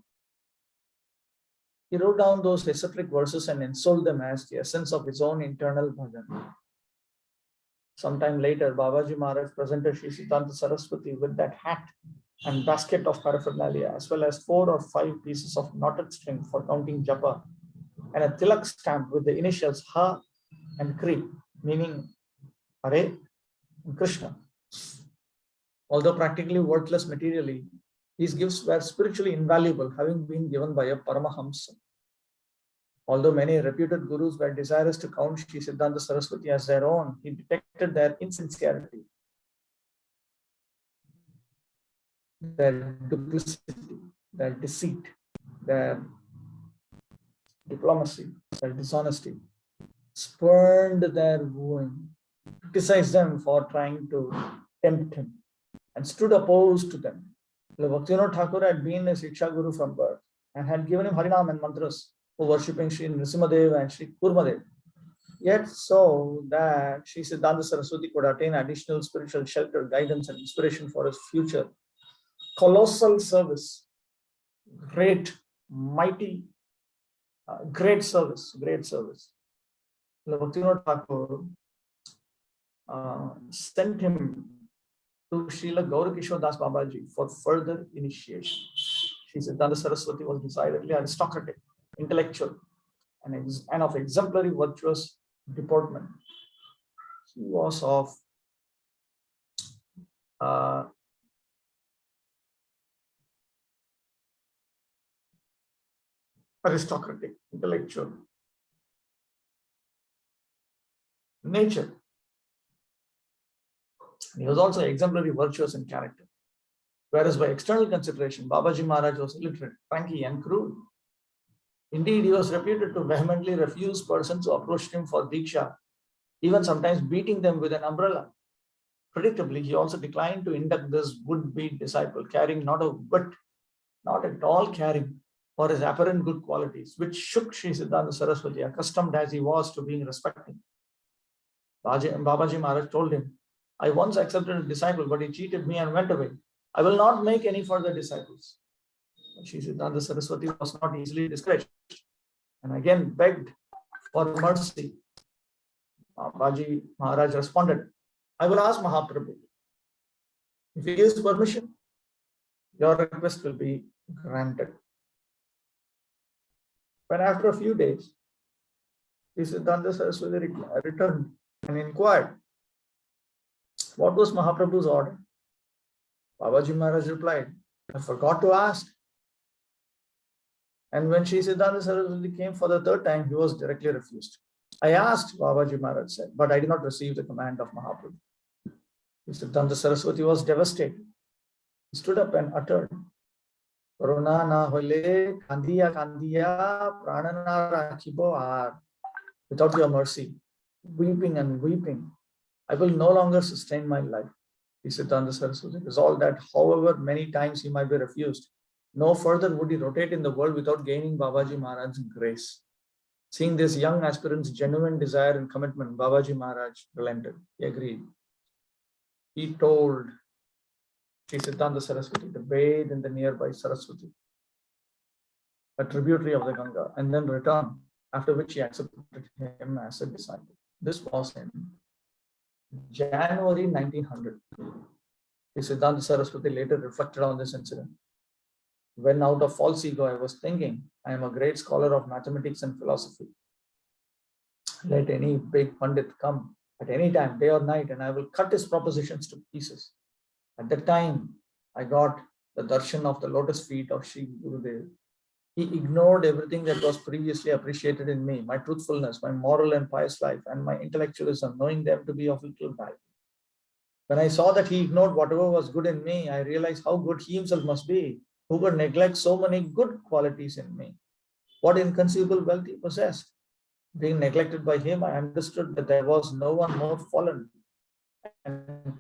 He wrote down those esoteric verses and ensouled them as the essence of his own internal bhajan. Sometime later, Babaji Maharaj presented Sri Siddhanta Saraswati with that hat and basket of paraphernalia, as well as 4 or 5 pieces of knotted string for counting japa, and a tilak stamp with the initials Ha and Kri, meaning Hare and Krishna. Although practically worthless materially, these gifts were spiritually invaluable, having been given by a Paramahamsa. Although many reputed gurus were desirous to count Sri Siddhanta Saraswati as their own, he detected their insincerity, their duplicity, their deceit, their diplomacy, their dishonesty, spurned their wooing, criticized them for trying to tempt him, and stood opposed to them. Bhaktivinoda Thakur had been a Siksha Guru from birth and had given him Harinam and mantras for worshipping Sri Nrsimhadev and Sri Kurmadev. Yet so that Sri Siddhanta Saraswati could attain additional spiritual shelter, guidance, and inspiration for his future colossal service. Great, mighty, great service. Bhaktivinoda Thakur sent him to Srila Gauranga Das Babaji for further initiation. Sri Siddhanta Saraswati was decidedly aristocratic, intellectual, and of exemplary virtuous deportment. He was of aristocratic, intellectual nature. He was also exemplary virtuous in character. Whereas by external consideration, Babaji Maharaj was illiterate, cranky, and cruel. Indeed, he was reputed to vehemently refuse persons who approached him for Diksha, even sometimes beating them with an umbrella. Predictably, he also declined to induct this would-be disciple, carrying not a bit, not at all caring for his apparent good qualities, which shook Sri Siddhanta Saraswati, accustomed as he was to being respected. Babaji Maharaj told him, I once accepted a disciple, but he cheated me and went away. I will not make any further disciples. Sri Siddhanta Saraswati was not easily discouraged and again begged for mercy. Babaji Maharaj responded, I will ask Mahaprabhu. If he gives permission, your request will be granted. But after a few days, Sri Siddhanta Saraswati returned and inquired, what was Mahaprabhu's order? Babaji Maharaj replied, I forgot to ask. And when Sri Siddhanta Saraswati came for the third time, he was directly refused. I asked, Babaji Maharaj said, but I did not receive the command of Mahaprabhu. Sri Siddhanta Saraswati was devastated. He stood up and uttered, Corona na hole kandiya kandiya pranana rakhibo ar. Without your mercy, weeping and weeping, I will no longer sustain my life. Sri Siddhanta Saraswati resolved that however many times he might be refused, no further would he rotate in the world without gaining Babaji Maharaj's grace. Seeing this young aspirant's genuine desire and commitment, Babaji Maharaj relented. He agreed. He told Sri Siddhanta Saraswati to bathe in the nearby Saraswati, a tributary of the Ganga, and then return, after which he accepted him as a disciple. This was in January 1900. Sri Siddhanta Saraswati later reflected on this incident. When out of false ego, I was thinking, I am a great scholar of mathematics and philosophy. Let any big Pandit come at any time, day or night, and I will cut his propositions to pieces. At that time, I got the darshan of the lotus feet of Sri Gurudev. He ignored everything that was previously appreciated in me, my truthfulness, my moral and pious life, and my intellectualism, knowing them to be of little value. When I saw that he ignored whatever was good in me, I realized how good he himself must be, who could neglect so many good qualities in me. What inconceivable wealth he possessed. Being neglected by him, I understood that there was no one more fallen and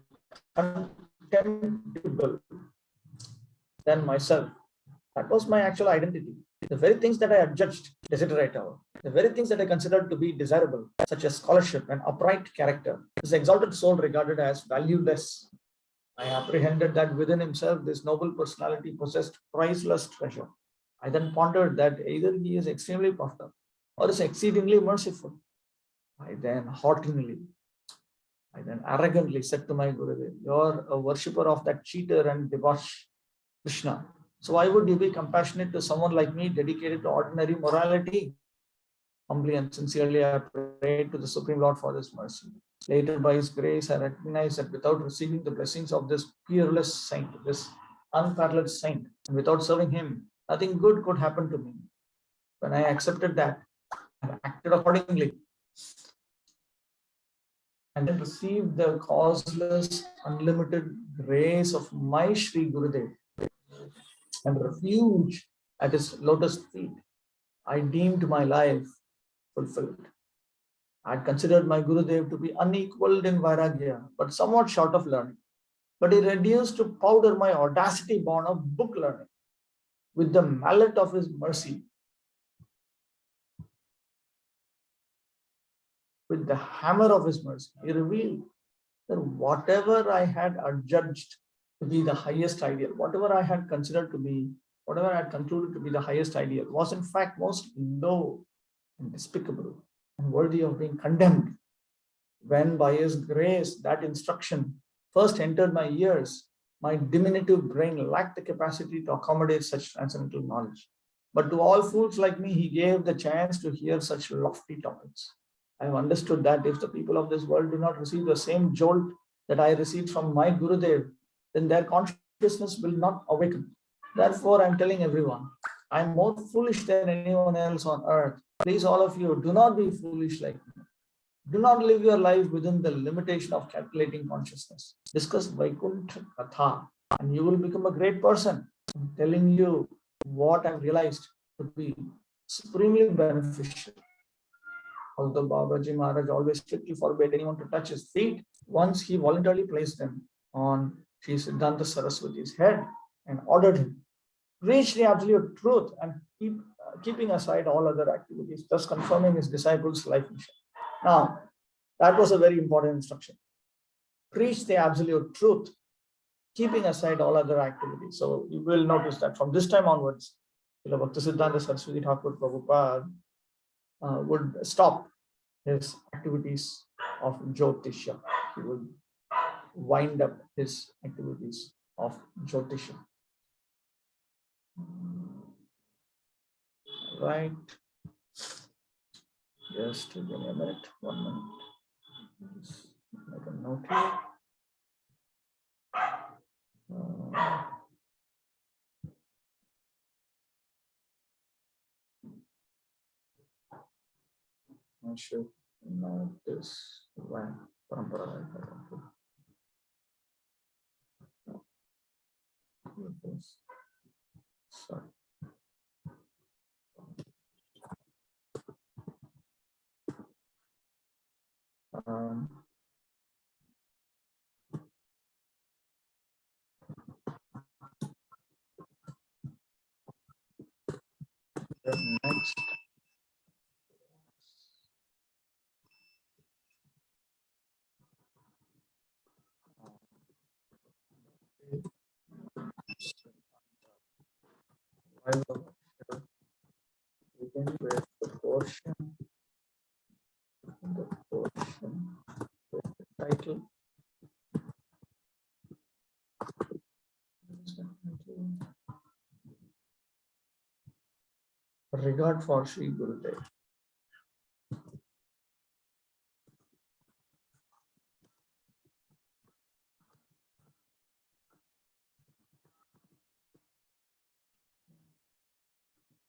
contemptible than myself. That was my actual identity. The very things that I adjudged desiderata, the very things that I considered to be desirable, such as scholarship and upright character, this exalted soul regarded as valueless. I apprehended that within himself, this noble personality possessed priceless treasure. I then pondered that either he is extremely puffed up or is exceedingly merciful. I then arrogantly said to my Gurudev, you're a worshipper of that cheater and debauch Krishna. So why would you be compassionate to someone like me, dedicated to ordinary morality? Humbly and sincerely, I prayed to the Supreme Lord for this mercy. Later, by His grace, I recognized that without receiving the blessings of this peerless saint, this unparalleled saint, and without serving him, nothing good could happen to me. When I accepted that, I acted accordingly, and then received the causeless, unlimited grace of my Sri Gurudev and refuge at his lotus feet. I deemed my life fulfilled. I had considered my Gurudev to be unequaled in Vairagya, but somewhat short of learning. But he reduced to powder my audacity born of book learning. With the mallet of his mercy, with the hammer of his mercy, he revealed that whatever I had adjudged to be the highest ideal, whatever I had considered to be, whatever I had concluded to be the highest ideal, was in fact most low and despicable and worthy of being condemned. When by his grace that instruction first entered my ears, my diminutive brain lacked the capacity to accommodate such transcendental knowledge. But to all fools like me, he gave the chance to hear such lofty topics. I have understood that if the people of this world do not receive the same jolt that I received from my Gurudev, then their consciousness will not awaken. Therefore, I am telling everyone, I am more foolish than anyone else on earth. Please, all of you, do not be foolish like me. Do not live your life within the limitation of calculating consciousness. Discuss Vaikuntha Katha, and you will become a great person. I'm telling you what I've realized to be supremely beneficial. Although Babaji Maharaj always strictly forbade anyone to touch his feet, once he voluntarily placed them on Sri Siddhanta Saraswati's head and ordered him reach the absolute truth and keeping aside all other activities, thus confirming his disciples' life mission. Now, that was a very important instruction. Preach the absolute truth, keeping aside all other activities. So you will notice that from this time onwards, Bhaktisiddhanta Saraswati Thakur Prabhupada would stop his activities of Jyotisha. He would wind up his activities of Jyotisha. Right. Just give me a minute, 1 minute. Just make a note here. I should know this. PARAMPARＡ-VAIBHAVA. Sorry. Next. Begin with the portion with the title. Regard for Sri Gurudev.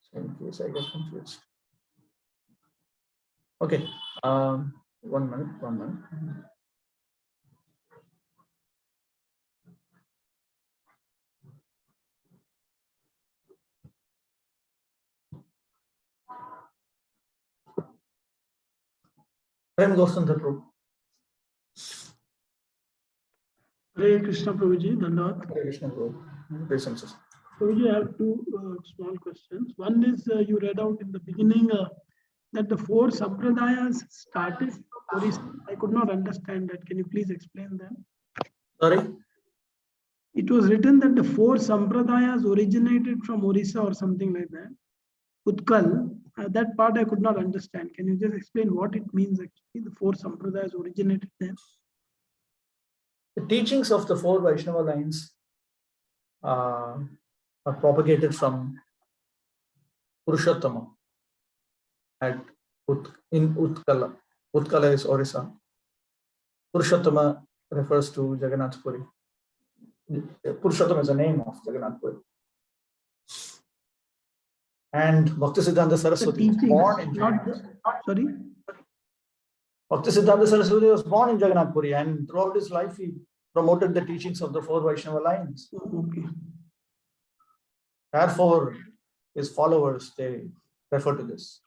So in case I get confused. Okay, 1 minute. Prem Gosantha Prabhu. Hare Krishna Prabhuji, Dandavat. Hare Krishna Prabhu. Praises. Prabhuji, I have two small questions. One is you read out in the beginning that the 4 sampradayas started from Orissa. I could not understand that. Can you please explain them? Sorry? It was written that the 4 sampradayas originated from Orissa or something like that. Utkal, that part I could not understand. Can you just explain what it means actually? The 4 sampradayas originated there. The teachings of the 4 Vaishnava lines are propagated from Purushottama in Utkala. Utkala is Orissa. Purushottama refers to Jagannath Puri. Purushottama is a name of Jagannath Puri. And Bhaktisiddhanta Saraswati was born in Jagannath. Sorry? Bhaktisiddhanta Saraswati was born in Jagannath Puri, and throughout his life he promoted the teachings of the 4 Vaishnava lines. Okay. Therefore, his followers, they refer to this.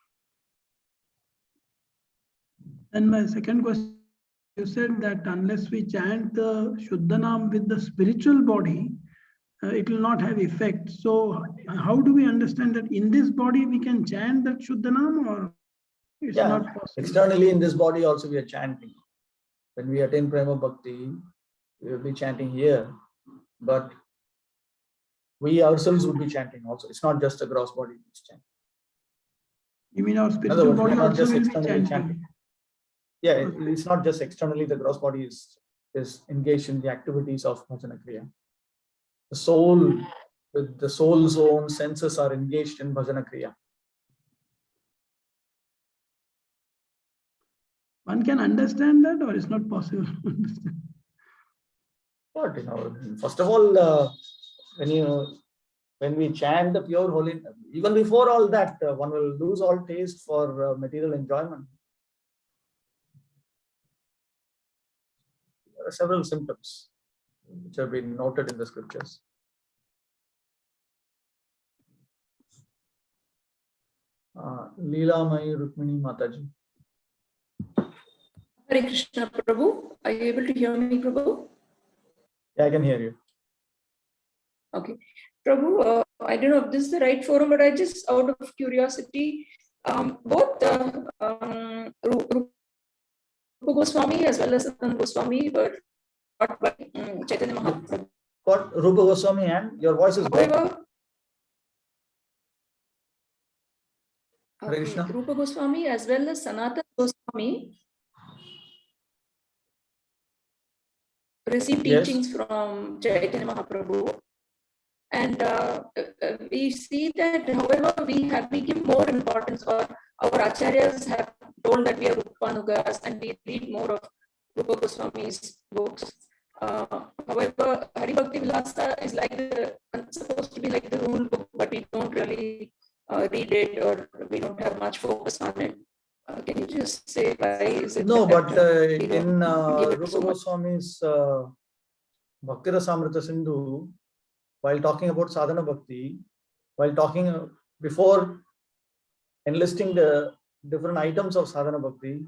And my second question, you said that unless we chant the Shuddhanam with the spiritual body, it will not have effect. So how do we understand that in this body we can chant that Shuddhanam, or it's not possible? Externally in this body also we are chanting. When we attain Prema Bhakti, we will be chanting here, but we ourselves would be chanting also. It's not just a gross body which chanting. You mean our spiritual body not also just will be externally chanting? Yeah, it's not just externally, the gross body is engaged in the activities of Bhajana Kriya. The soul, with the soul's own senses, are engaged in Bhajana Kriya. One can understand that, or it's not possible to understand? But first of all, when we chant the pure holy, even before all that, one will lose all taste for material enjoyment. There are several symptoms which have been noted in the scriptures. Leela Mai Rukmini Mataji. Hare Krishna Prabhu. Are you able to hear me, Prabhu? Yeah, I can hear you. Okay. Prabhu, I don't know if this is the right forum, but I just, out of curiosity, both Rupa Goswami as well as Sanatana Goswami were taught by Chaitanya Mahaprabhu. What Rupa Goswami, and your voice is breaking. However, Hare okay, Krishna. Rupa Goswami as well as Sanatana Goswami received Yes. teachings from Chaitanya Mahaprabhu. And we see that, however, we give more importance, or our acharyas have told that we are Rupanugas and we read more of Rupa Goswami's books. However, Hari Bhakti Vilasa is like supposed to be like the rule book, but we don't really read it, or we don't have much focus on it. Can you just say why is it? No, that, but we don't in give it Rupa so much? Goswami's Bhakti Rasamrita Sindhu, while talking about sadhana bhakti, while talking before enlisting the different items of sadhana bhakti,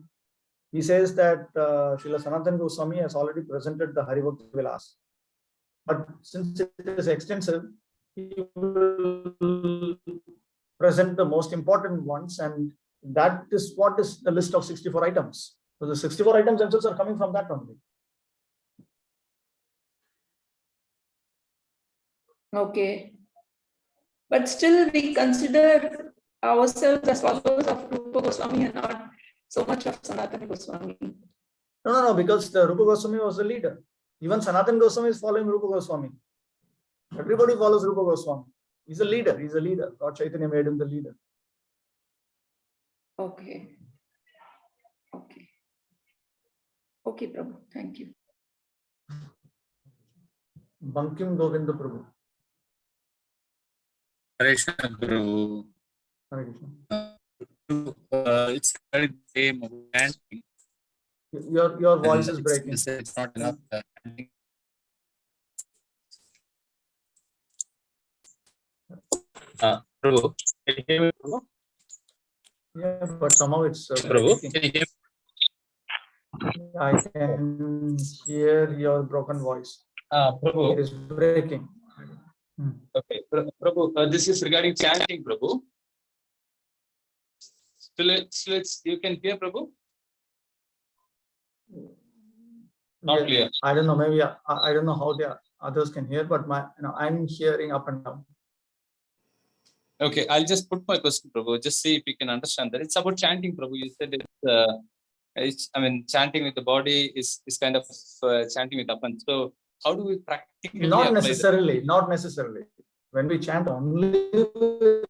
he says that Srila Sanatana Goswami has already presented the Hari Bhakti Vilas. But since it is extensive, he will present the most important ones, and that is what is the list of 64 items. So the 64 items themselves are coming from that only. Okay. But still we consider ourselves as followers of Rupa Goswami and not so much of Sanatana Goswami. No, because the Rupa Goswami was the leader. Even Sanatana Goswami is following Rupa Goswami. Everybody follows Rupa Goswami. He's a leader. Lord Chaitanya made him the leader. Okay. Okay, Prabhu. Thank you. Bankim Govinda Prabhu. Hare Krishna, Prabhu. Hare Krishna. It's very same chanting. Your voice is breaking. It's not enough. Prabhu, can you hear me, Prabhu? Yeah, but somehow it's Prabhu, breaking. can you hear me? I can hear your broken voice. It Prabhu. is breaking. Okay, Prabhu, this is regarding chanting, Prabhu. Still you can hear, Prabhu? Not clear. I don't know. Maybe I don't know how the others can hear, but I'm hearing up and down. Okay, I'll just put my question, Prabhu. Just see if you can understand that. It's about chanting, Prabhu. You said chanting with the body is kind of chanting with apan. So how do we practically Not necessarily. When we chant only with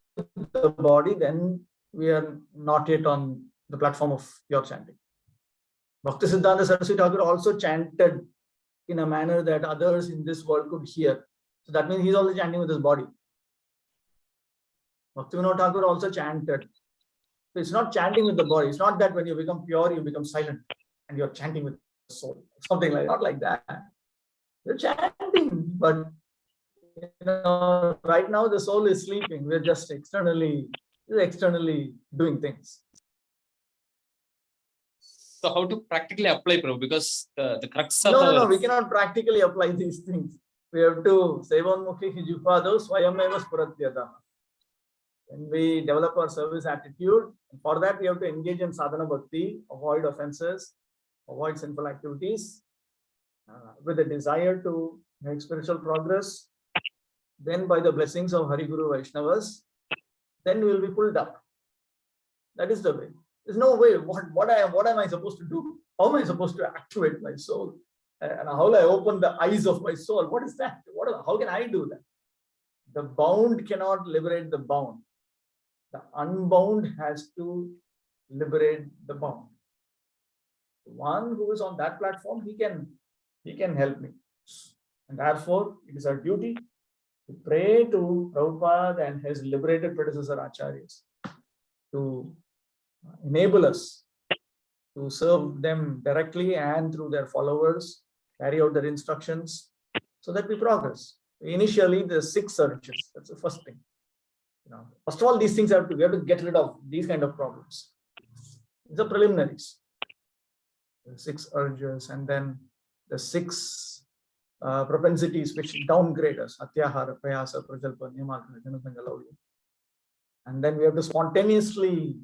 the body, then we are not yet on the platform of pure chanting. Bhakti Siddhanta Saraswati Thakur also chanted in a manner that others in this world could hear. So that means he's also chanting with his body. Bhaktivinoda Thakur also chanted. So it's not chanting with the body. It's not that when you become pure, you become silent and you're chanting with the soul. Something like not like that. You're chanting, but right now the soul is sleeping. We're just externally doing things. So how to practically apply, Prabhu? Because the crux of No, we cannot practically apply these things. We have to Sevonmukhi Hijupado Swayameva Spuratyata. When we develop our service attitude, for that we have to engage in sadhana bhakti, avoid offenses, avoid sinful activities, with a desire to make spiritual progress. Then by the blessings of Hari Guru Vaishnavas, then we will be pulled up. That is the way. There's no way. What am I supposed to do? How am I supposed to activate my soul? And how will I open the eyes of my soul? What is that? How can I do that? The bound cannot liberate the bound. The unbound has to liberate the bound. The one who is on that platform, he can help me. And therefore, it is our duty to pray to Prabhupada and his liberated predecessor Acharyas to enable us to serve them directly and through their followers, carry out their instructions so that we progress. Initially, the 6 urges. That's the first thing. First of all, these things we have to get rid of these kind of problems. It's the preliminaries. The 6 urges, and then the 6 propensities which downgrade us. Atyahara, Prayasa, Prajalpa, Niyamakana, Janasanga, Laulya. And then we have to spontaneously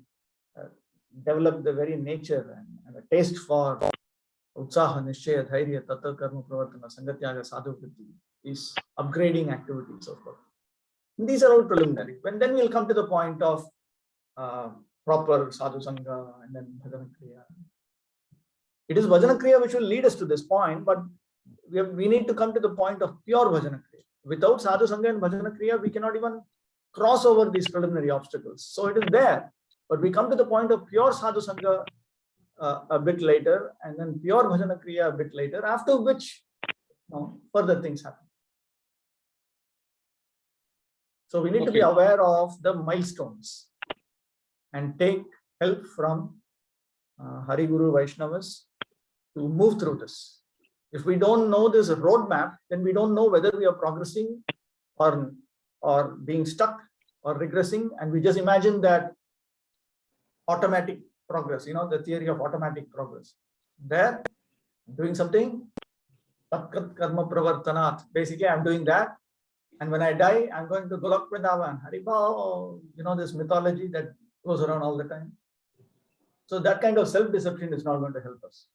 develop the very nature and a taste for Utsaha, Nishchaya, Dhairya, Tattva, Karma, Pravartana, Sangatyaga, Sadhukriti, these upgrading activities of bhakti. These are all preliminary. Then we'll come to the point of proper sadhu sangha and then bhajana kriya. It is bhajana kriya which will lead us to this point, but we need to come to the point of pure bhajana kriya. Without sadhu sangha and bhajana kriya, we cannot even cross over these preliminary obstacles. So it is there, but we come to the point of pure sadhu sangha a bit later, and then pure bhajana kriya a bit later, after which further things happen. So we need to be aware of the milestones and take help from Hari Guru Vaishnavas to move through this. If we don't know this roadmap, then we don't know whether we are progressing or being stuck or regressing, and we just imagine that automatic progress, the theory of automatic progress. There, I'm doing something, Tatkat Karma Pravartanat. Basically, I'm doing that. And when I die, I'm going to Golok Vrindavan, Haribol, this mythology that goes around all the time. So that kind of self-deception is not going to help us.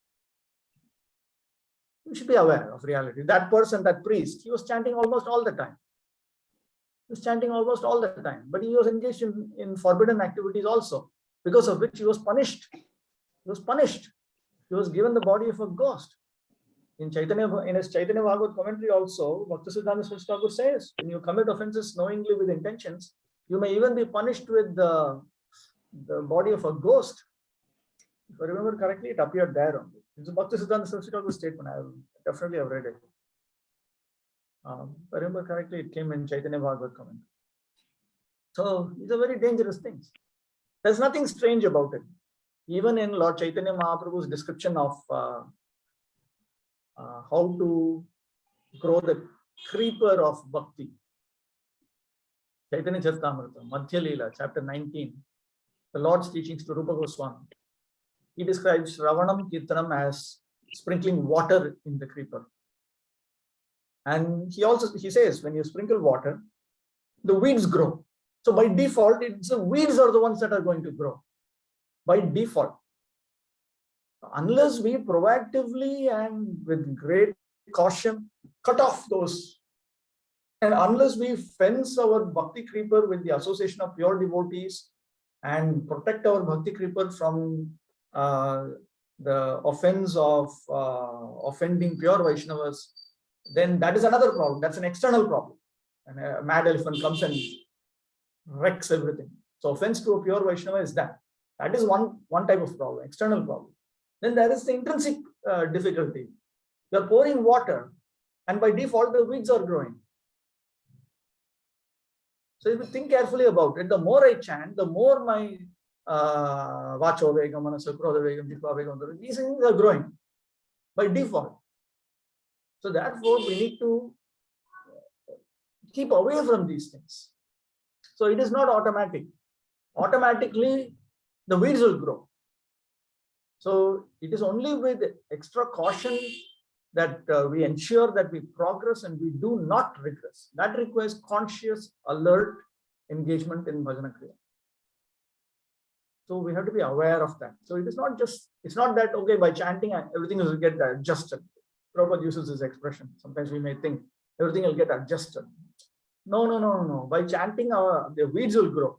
We should be aware of reality. That person, that priest, he was chanting almost all the time. But he was engaged in forbidden activities also, because of which he was punished. He was given the body of a ghost. In his Chaitanya Bhagavad commentary also, Bhaktisiddhanta Saraswati Thakur says, when you commit offenses knowingly with intentions, you may even be punished with the body of a ghost. If I remember correctly, it appeared there only. It's a Bhaktisiddhanta Saraswati Thakur statement. I definitely have read it. If I remember correctly, it came in Chaitanya Bhagavad commentary. So these are very dangerous things. There's nothing strange about it. Even in Lord Chaitanya Mahaprabhu's description of how to grow the creeper of bhakti. Chaitanya Charitamrita, Madhya Leela, chapter 19, the Lord's teachings to Rupa Goswami. He describes Ravanam Kirtanam as sprinkling water in the creeper. And he says, when you sprinkle water, the weeds grow. So by default, it's the weeds are the ones that are going to grow. By default. Unless we proactively and with great caution cut off those, and unless we fence our bhakti creeper with the association of pure devotees and protect our bhakti creeper from the offense of offending pure Vaishnavas, then that is another problem. That's an external problem. And a mad elephant comes and wrecks everything. So offense to a pure Vaishnava is that. That is one type of problem, external problem. Then there is the intrinsic difficulty. You are pouring water, and by default, the weeds are growing. So if you think carefully about it, the more I chant, the more my vacho vegam, manasa, krodha vegam, jitva vegam, these things are growing by default. So therefore, we need to keep away from these things. So it is not automatic. Automatically, the weeds will grow. So it is only with extra caution that we ensure that we progress and we do not regress. That requires conscious, alert engagement in bhajana kriya. So we have to be aware of that. So it is not just, it's not that, okay, by chanting, everything will get adjusted. Prabhupada uses this expression. Sometimes we may think everything will get adjusted. No. By chanting, the weeds will grow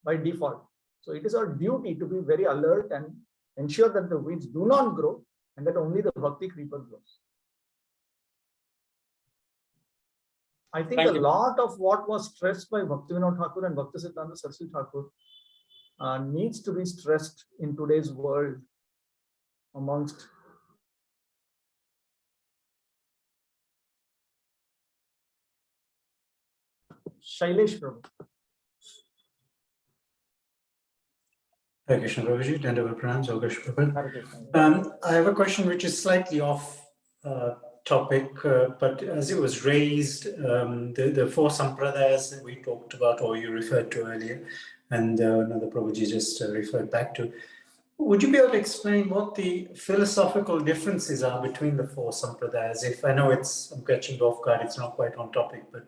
by default. So it is our duty to be very alert and ensure that the weeds do not grow and that only the bhakti creeper grows. I think a lot of what was stressed by Bhaktivinoda Thakur and Bhaktisiddhanta Saraswati Thakur needs to be stressed in today's world amongst Shailesh Prabhu. Hare Krishna Prabhuji, Dandavat Pranam, Jai Krishna Prabhupada. I have a question which is slightly off topic, but as it was raised, the four sampradayas that we talked about or you referred to earlier, and another Prabhuji just referred back to, Would you be able to explain what the philosophical differences are between the four sampradayas? If I know I'm catching off guard, it's not quite on topic, but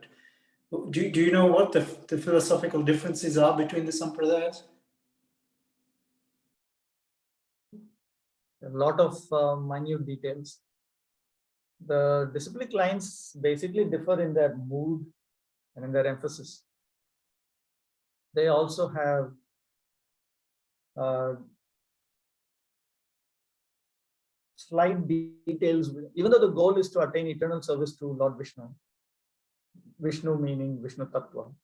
do you know what the philosophical differences are between the sampradayas? A lot of minute details. The disciplic lines basically differ in their mood and in their emphasis. They also have slight details, even though the goal is to attain eternal service to Lord Vishnu. Vishnu meaning Vishnu Tattva.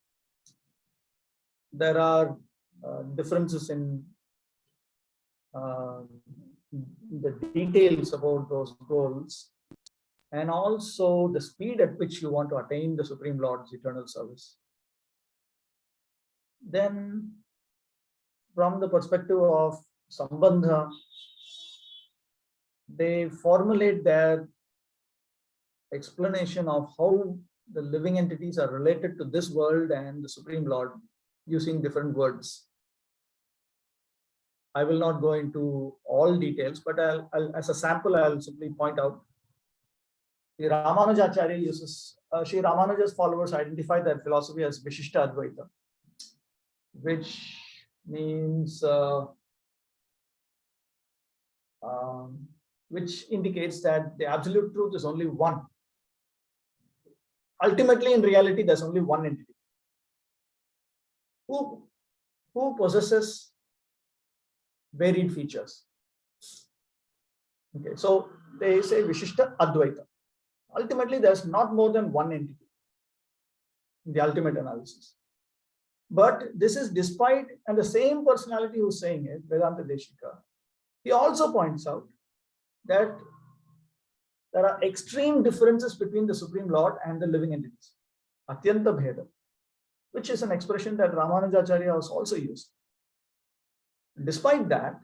There are differences in the details about those goals, and also the speed at which you want to attain the Supreme Lord's eternal service. Then, from the perspective of Sambandha, they formulate their explanation of how the living entities are related to this world and the Supreme Lord using different words. I will not go into all details, but I'll as a sample, I'll simply point out. The Ramanujacharya uses, Sri Ramanuja's followers identify their philosophy as Vishishta Advaita, which means, which indicates that the absolute truth is only one. Ultimately, in reality, there's only one entity who possesses varied features. Okay, so they say Vishishta Advaita. Ultimately, there's not more than one entity in the ultimate analysis. But this is despite, and the same personality who's saying it, Vedanta Deshika, he also points out that there are extreme differences between the Supreme Lord and the living entities. Atyanta Bheda, which is an expression that Ramanujacharya has also used. Despite that,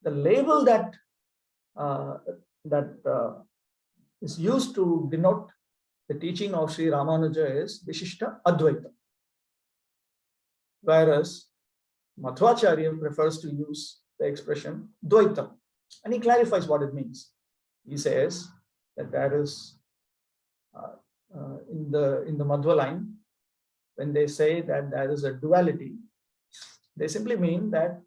the label that is used to denote the teaching of Sri Ramanuja is Vishishta Advaita, whereas Madhvacharya prefers to use the expression Dvaita, and he clarifies what it means. He says that there is in the Madhva line, when they say that there is a duality, they simply mean that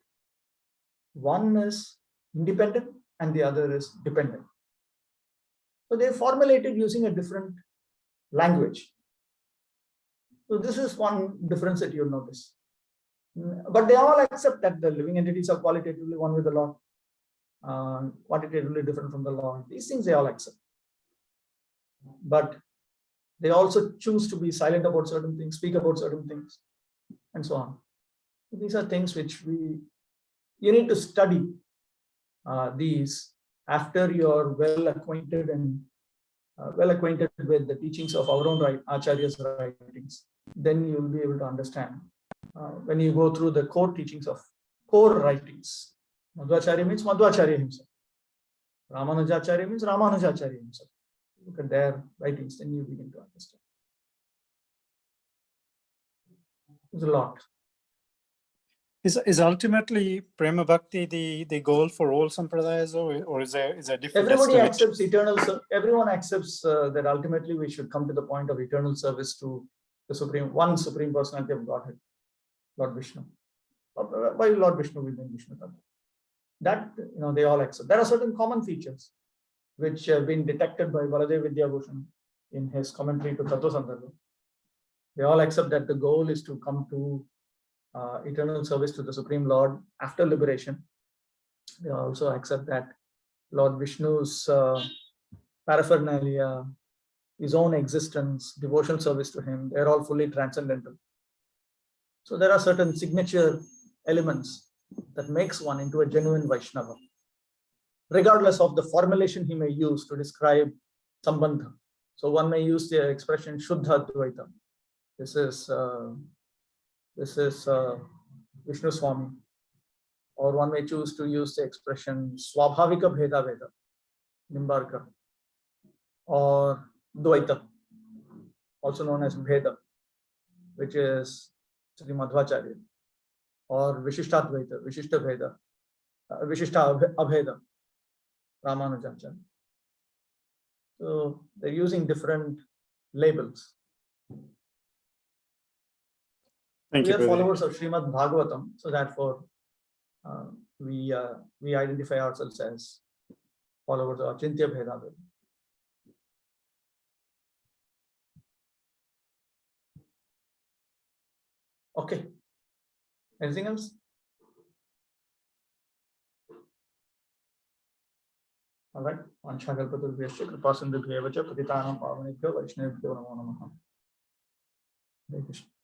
one is independent and the other is dependent. So they formulated using a different language. So this is one difference that you'll notice. But they all accept that the living entities are qualitatively one with the Lord, quantitatively different from the Lord. These things they all accept. But they also choose to be silent about certain things, speak about certain things, and so on. These are things which you need to study these after you're well acquainted with the teachings of our own Acharya's writings. Then you'll be able to understand when you go through the core teachings of core writings. Madhvacharya means Madhvacharya himself. Ramanujacharya means Ramanujacharya himself. Look at their writings, then you begin to understand. There's a lot. Is ultimately Prema Bhakti the goal for all sampradayas, or is there different? Everybody accepts eternal. Everyone accepts that ultimately we should come to the point of eternal service to the one supreme personality of Godhead, Lord Vishnu. By Lord Vishnu we mean Vishnu Tattva. That they all accept. There are certain common features which have been detected by Baladev Vidyabhushan in his commentary to Tattva Sandarbha. They all accept that the goal is to come to eternal service to the Supreme Lord after liberation. They also accept that Lord Vishnu's paraphernalia, his own existence, devotional service to him, they're all fully transcendental. So there are certain signature elements that makes one into a genuine Vaishnava, regardless of the formulation he may use to describe Sambandha. So one may use the expression Shuddha Dvaita. This is Vishnu Swami. Or one may choose to use the expression Swabhavika Bheda Veda, Nimbarka. Or Dvaita, also known as Bheda, which is Sri Madhvacharya. Or Vishishta Dvaita, Vishishta Bheda, Vishishta Abheda, Ramanujacharya. So they're using different labels. Thank We you, are followers of Srimad Bhagavatam, so therefore we identify ourselves as followers of Achintya Bheda. Okay. Anything else? All right. Vanchakalpatarubhyascha kripasindubhyeva cha patitanam pavanebhyo vaishnavibhyo namo namaha. Hare Krishna.